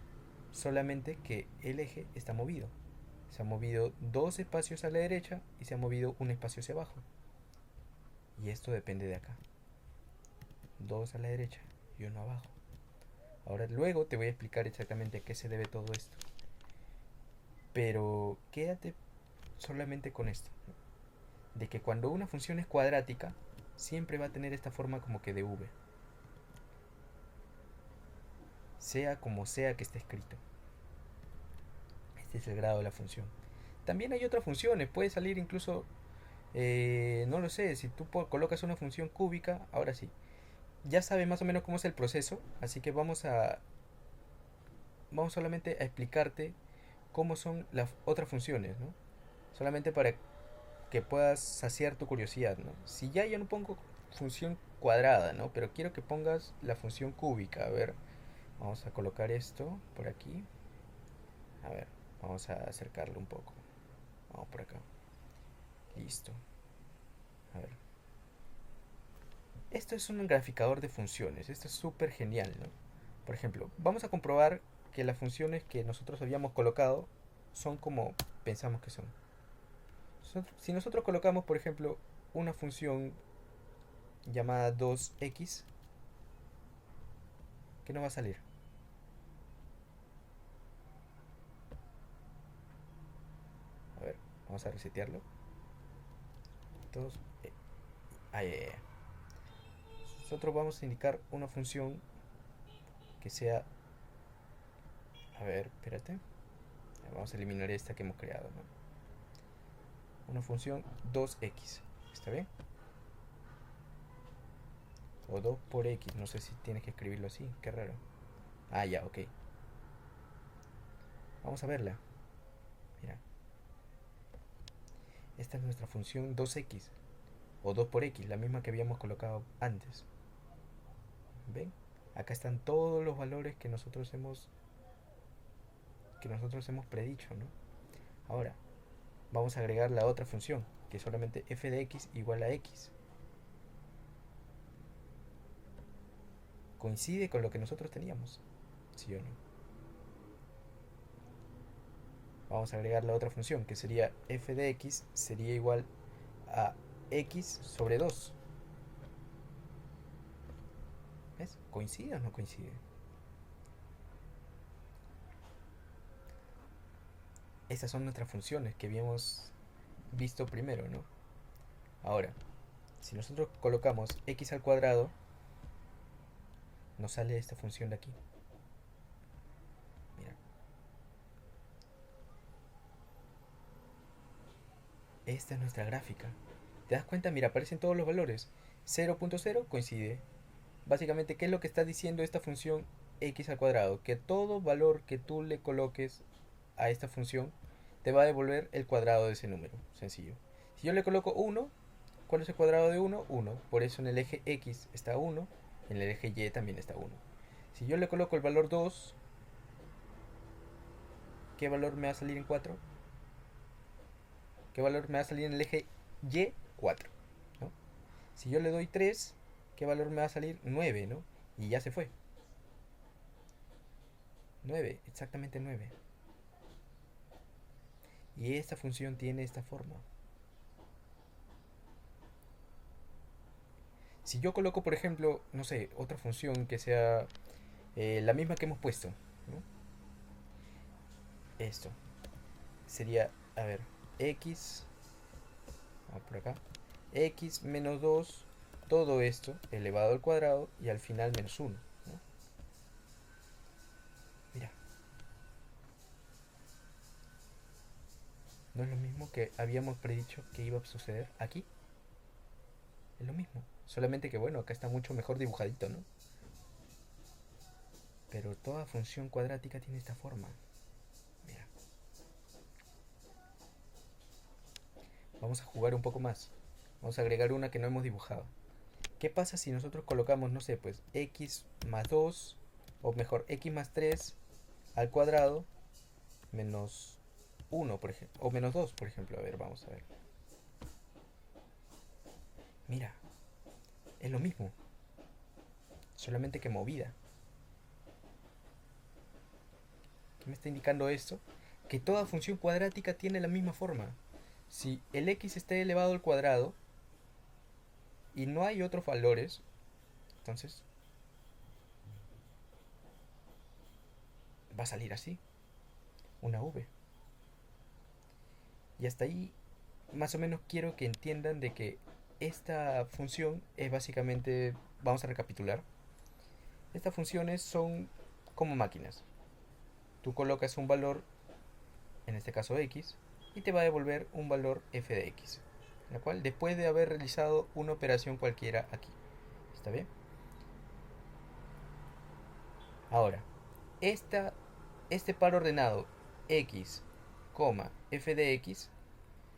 A: solamente que el eje está movido. Se ha movido dos espacios a la derecha y se ha movido un espacio hacia abajo. Y esto depende de acá. Dos a la derecha y uno abajo. Ahora luego te voy a explicar exactamente a qué se debe todo esto. Pero quédate solamente con esto, ¿no? De que cuando una función es cuadrática, siempre va a tener esta forma como que de v. Sea como sea que esté escrito. Este es el grado de la función. También hay otras funciones, puede salir incluso, no lo sé, si tú colocas una función cúbica, ahora sí, ya sabes más o menos cómo es el proceso, así que vamos solamente a explicarte cómo son las otras funciones, ¿no? Solamente para que puedas saciar tu curiosidad, ¿no? Si ya yo no pongo función cuadrada, ¿no? Pero quiero que pongas la función cúbica, a ver, vamos a colocar esto por aquí, a ver, vamos a acercarlo un poco, vamos por acá, listo, a ver. Esto es un graficador de funciones, esto es súper genial, ¿no? Por ejemplo, vamos a comprobar que las funciones que nosotros habíamos colocado son como pensamos que son. Si nosotros colocamos, por ejemplo, una función llamada 2x, ¿qué nos va a salir? A ver, vamos a resetearlo. 2, ay, ay, ay. Nosotros vamos a indicar una función que sea, a ver, espérate, vamos a eliminar esta que hemos creado, ¿no? Una función 2x, ¿está bien? O 2 por x, no sé si tienes que escribirlo así, qué raro. Ah, ya, ok. Vamos a verla. Mira, esta es nuestra función 2x o 2 por x, la misma que habíamos colocado antes. ¿Ven? Acá están todos los valores que nosotros hemos predicho, ¿no? Ahora, vamos a agregar la otra función, que es solamente f de x igual a x. Coincide con lo que nosotros teníamos, ¿sí o no? Vamos a agregar la otra función, que sería f de x sería igual a x sobre 2. ¿Ves? ¿Coincide o no coincide? Estas son nuestras funciones que habíamos visto primero, ¿no? Ahora, si nosotros colocamos x al cuadrado, nos sale esta función de aquí. Mira. Esta es nuestra gráfica. ¿Te das cuenta? Mira, aparecen todos los valores. 0.0 coincide. Básicamente, ¿qué es lo que está diciendo esta función x al cuadrado? Que todo valor que tú le coloques a esta función te va a devolver el cuadrado de ese número. Sencillo. Si yo le coloco 1, ¿cuál es el cuadrado de 1? 1. Por eso en el eje x está 1, en el eje y también está 1. Si yo le coloco el valor 2, ¿qué valor me va a salir en 4? ¿Qué valor me va a salir en el eje y? 4, ¿no? Si yo le doy 3, ¿qué valor me va a salir? 9, ¿no? Y ya se fue. 9, exactamente 9. Y esta función tiene esta forma. Si yo coloco, por ejemplo, no sé, otra función que sea la misma que hemos puesto, ¿no? Esto sería, a ver, x, vamos por acá, x menos 2, todo esto elevado al cuadrado y al final menos 1, ¿no? Mira, no es lo mismo que habíamos predicho que iba a suceder aquí. Es lo mismo, solamente que bueno, acá está mucho mejor dibujadito, ¿no? Pero toda función cuadrática tiene esta forma. Mira, vamos a jugar un poco más. Vamos a agregar una que no hemos dibujado. ¿Qué pasa si nosotros colocamos, no sé, pues x más 2, o mejor, x más 3 al cuadrado menos 1, por ejemplo, o menos 2, por ejemplo? A ver, vamos a ver. Mira, es lo mismo, solamente que movida. ¿Qué me está indicando esto? Que toda función cuadrática tiene la misma forma. Si el x está elevado al cuadrado y no hay otros valores, entonces va a salir así, una v. Y hasta ahí más o menos quiero que entiendan de que esta función es básicamente, vamos a recapitular, estas funciones son como máquinas. Tú colocas un valor, en este caso x, y te va a devolver un valor f de x, la cual después de haber realizado una operación cualquiera aquí. ¿Está bien? Ahora, este par ordenado x, f de x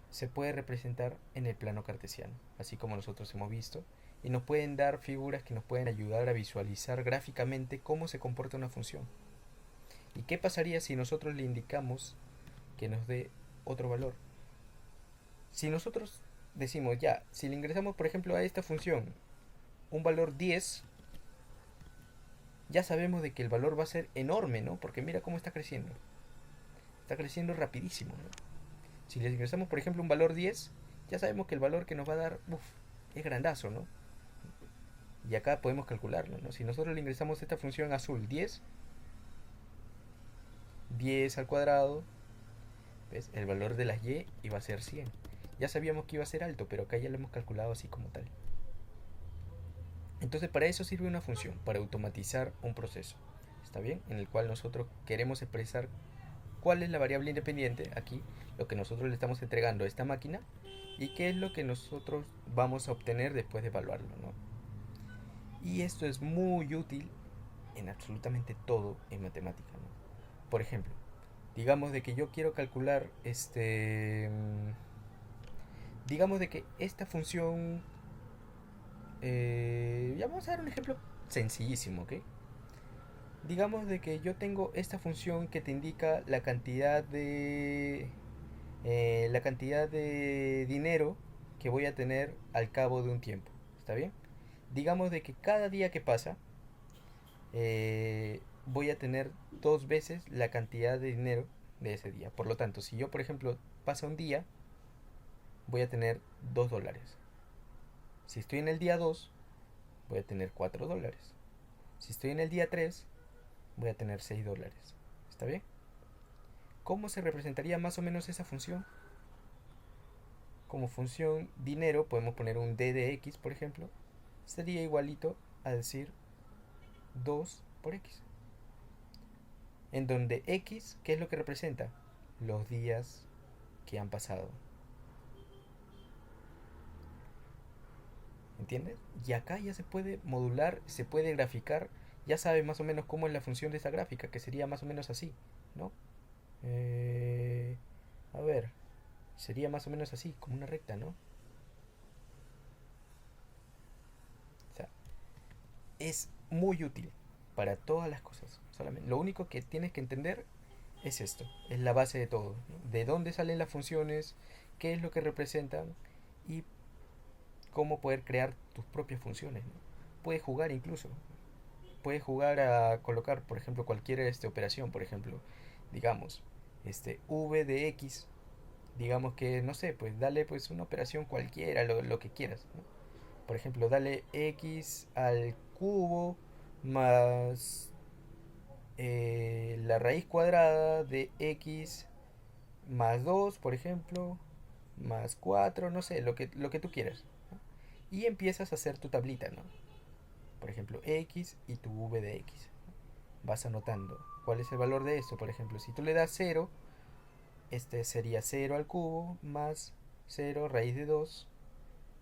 A: se puede representar en el plano cartesiano, así como nosotros hemos visto, y nos pueden dar figuras que nos pueden ayudar a visualizar gráficamente cómo se comporta una función. ¿Y qué pasaría si nosotros le indicamos que nos dé otro valor? Si nosotros decimos ya, si le ingresamos por ejemplo a esta función un valor 10, ya sabemos de que el valor va a ser enorme, ¿no? Porque mira cómo está creciendo. Está creciendo rapidísimo, ¿no? Si le ingresamos por ejemplo un valor 10, ya sabemos que el valor que nos va a dar, es grandazo, ¿no? Y acá podemos calcularlo, ¿no? Si nosotros le ingresamos esta función azul 10, 10 al cuadrado, ¿ves? El valor de las y iba a ser 100. Ya sabíamos que iba a ser alto, pero acá ya lo hemos calculado así como tal. Entonces para eso sirve una función, para automatizar un proceso, ¿está bien? En el cual nosotros queremos expresar cuál es la variable independiente, aquí, lo que nosotros le estamos entregando a esta máquina, y qué es lo que nosotros vamos a obtener después de evaluarlo, ¿no? Y esto es muy útil en absolutamente todo en matemática, ¿no? Por ejemplo, digamos de que yo quiero calcular digamos de que esta función, ya vamos a dar un ejemplo sencillísimo, ¿ok? Digamos de que yo tengo esta función que te indica la cantidad de dinero que voy a tener al cabo de un tiempo, ¿está bien? Digamos de que cada día que pasa voy a tener dos veces la cantidad de dinero de ese día. Por lo tanto, si yo, por ejemplo, pasa un día, voy a tener $2. Si estoy en el día 2, voy a tener $4. Si estoy en el día 3, voy a tener $6. ¿Está bien? ¿Cómo se representaría más o menos esa función? Como función dinero podemos poner un d de x, por ejemplo. Sería igualito a decir 2 por x. En donde x, ¿qué es lo que representa? Los días que han pasado. ¿entiendes? Y acá ya se puede modular, se puede graficar, ya sabes más o menos cómo es la función de esa gráfica, que sería más o menos así, ¿no? Eh, a ver, sería más o menos así, como una recta, ¿no? O sea, es muy útil para todas las cosas. Solamente, lo único que tienes que entender es esto, es la base de todo, ¿no? De dónde salen las funciones, qué es lo que representan y cómo poder crear tus propias funciones, ¿no? Puedes jugar incluso, puedes jugar a colocar, por ejemplo, cualquier operación, por ejemplo, digamos, v de x, digamos que, no sé, pues dale pues una operación cualquiera, lo que quieras, ¿no? Por ejemplo, dale x al cubo más la raíz cuadrada de x más 2 por ejemplo, más 4 no sé, lo que tú quieras, ¿no? Y empiezas a hacer tu tablita, ¿no? Por ejemplo, x y tu v de x. Vas anotando cuál es el valor de esto. Por ejemplo, si tú le das cero, este sería cero al cubo más cero raíz de 2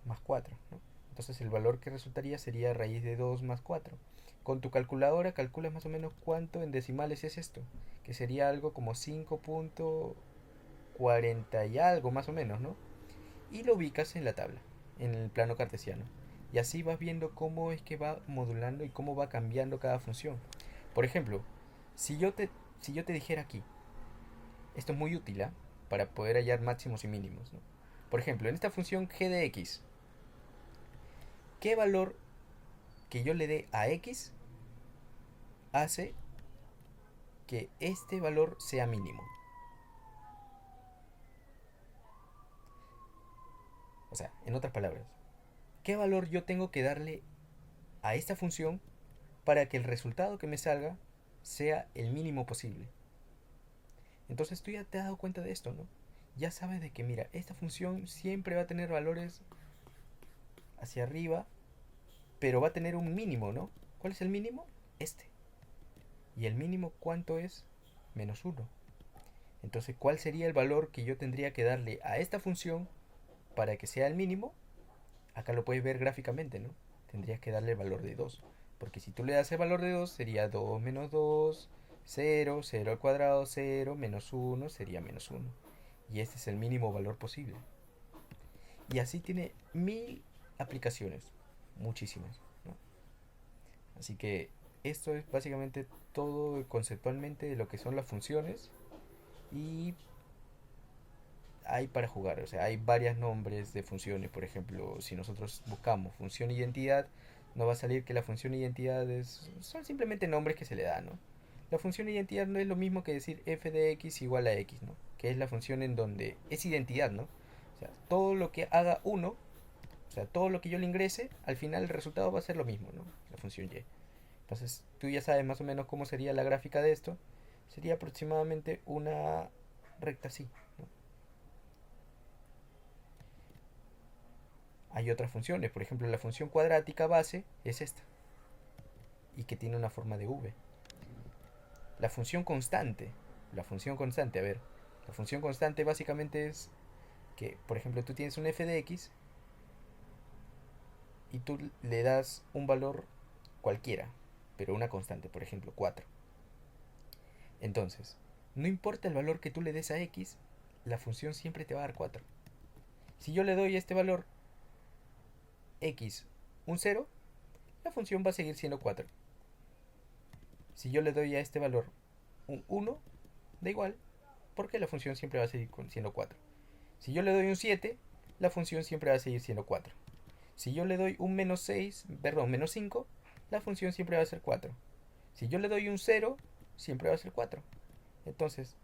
A: más 4, ¿no? Entonces el valor que resultaría sería raíz de 2 más 4. Con tu calculadora calculas más o menos cuánto en decimales es esto, que sería algo como 5.40 y algo más o menos, ¿no? Y lo ubicas en la tabla, en el plano cartesiano. Y así vas viendo cómo es que va modulando y cómo va cambiando cada función. Por ejemplo, si yo te, si yo te dijera aquí, esto es muy útil, ¿eh? Para poder hallar máximos y mínimos, ¿no? Por ejemplo, en esta función g de x, ¿qué valor que yo le dé a x hace que este valor sea mínimo? O sea, en otras palabras, ¿qué valor yo tengo que darle a esta función para que el resultado que me salga sea el mínimo posible? Entonces tú ya te has dado cuenta de esto, ¿no? Ya sabes de que, mira, esta función siempre va a tener valores hacia arriba, pero va a tener un mínimo, ¿no? ¿Cuál es el mínimo? Este. ¿Y el mínimo cuánto es? Menos uno. Entonces, ¿cuál sería el valor que yo tendría que darle a esta función para que sea el mínimo? Acá lo puedes ver gráficamente, ¿no? Tendrías que darle el valor de 2. Porque si tú le das el valor de 2 sería 2 menos 2 cero, 0 al cuadrado, 0, menos uno sería menos uno. Y este es el mínimo valor posible. Y así tiene mil aplicaciones, muchísimas, ¿no? Así que esto es básicamente todo conceptualmente de lo que son las funciones. Y hay para jugar, o sea, hay varios nombres de funciones. Por ejemplo, si nosotros buscamos función identidad, nos va a salir que la función identidad son simplemente nombres que se le dan, ¿no? La función identidad no es lo mismo que decir f de x igual a x, ¿no? Que es la función en donde es identidad, ¿no? O sea, todo lo que haga uno, o sea, todo lo que yo le ingrese, al final el resultado va a ser lo mismo, ¿no? La función y. Entonces, tú ya sabes más o menos cómo sería la gráfica de esto. Sería aproximadamente una recta así, ¿no? Hay otras funciones, por ejemplo, la función cuadrática base es esta, y que tiene una forma de v. La función constante, a ver, la función constante básicamente es que, por ejemplo, tú tienes un f de x y tú le das un valor cualquiera, pero una constante, por ejemplo, 4. Entonces, no importa el valor que tú le des a x, la función siempre te va a dar 4. Si yo le doy a este valor x un cero, la función va a seguir siendo 4. Si yo le doy a este valor un uno, da igual, porque la función siempre va a seguir siendo 4. Si yo le doy un 7, la función siempre va a seguir siendo 4. Si yo le doy un menos 5, la función siempre va a ser 4. Si yo le doy un cero, siempre va a ser 4. Entonces,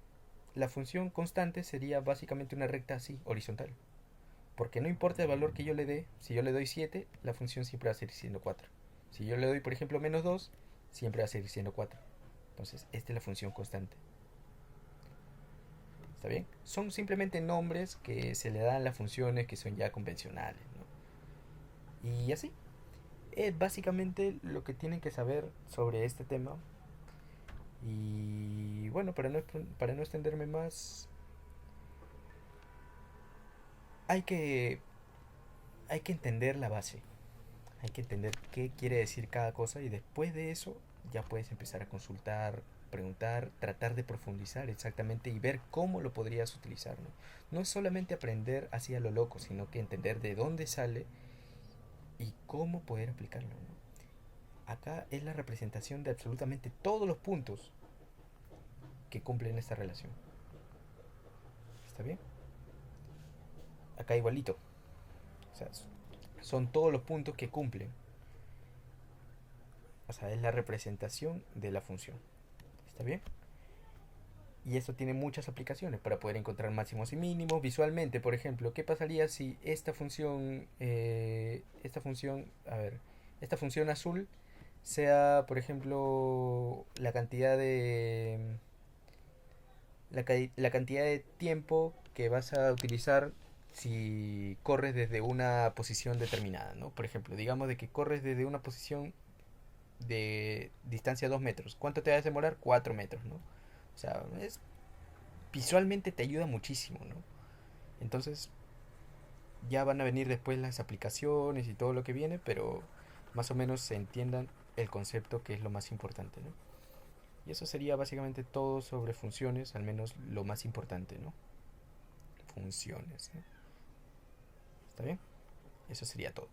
A: la función constante sería básicamente una recta así, horizontal. Porque no importa el valor que yo le dé, si yo le doy 7, la función siempre va a seguir siendo 4. Si yo le doy, por ejemplo, menos 2, siempre va a seguir siendo 4. Entonces, esta es la función constante. ¿Está bien? Son simplemente nombres que se le dan a las funciones que son ya convencionales, ¿no? Y así, es básicamente lo que tienen que saber sobre este tema. Y bueno, para no extenderme más, hay que, hay que entender la base. Hay que entender qué quiere decir cada cosa y después de eso ya puedes empezar a consultar, preguntar, tratar de profundizar exactamente y ver cómo lo podrías utilizar, ¿no? No es solamente aprender así a lo loco, sino que entender de dónde sale y cómo poder aplicarlo, ¿no? Acá es la representación de absolutamente todos los puntos que cumplen esta relación. ¿Está bien? Acá igualito. O sea, son todos los puntos que cumplen. O sea, es la representación de la función. ¿Está bien? Y esto tiene muchas aplicaciones para poder encontrar máximos y mínimos visualmente. Por ejemplo, ¿qué pasaría si esta función azul sea, por ejemplo, la cantidad de tiempo que vas a utilizar si corres desde una posición determinada, ¿no? Por ejemplo, digamos de que corres desde una posición de distancia 2 metros. ¿Cuánto te va a demorar? 4 metros, ¿no? O sea, visualmente te ayuda muchísimo, ¿no? Entonces ya van a venir después las aplicaciones y todo lo que viene, pero más o menos se entiendan el concepto que es lo más importante, ¿no? Y eso sería básicamente todo sobre funciones, al menos lo más importante, ¿no? Funciones, ¿no? ¿Está bien? Eso sería todo.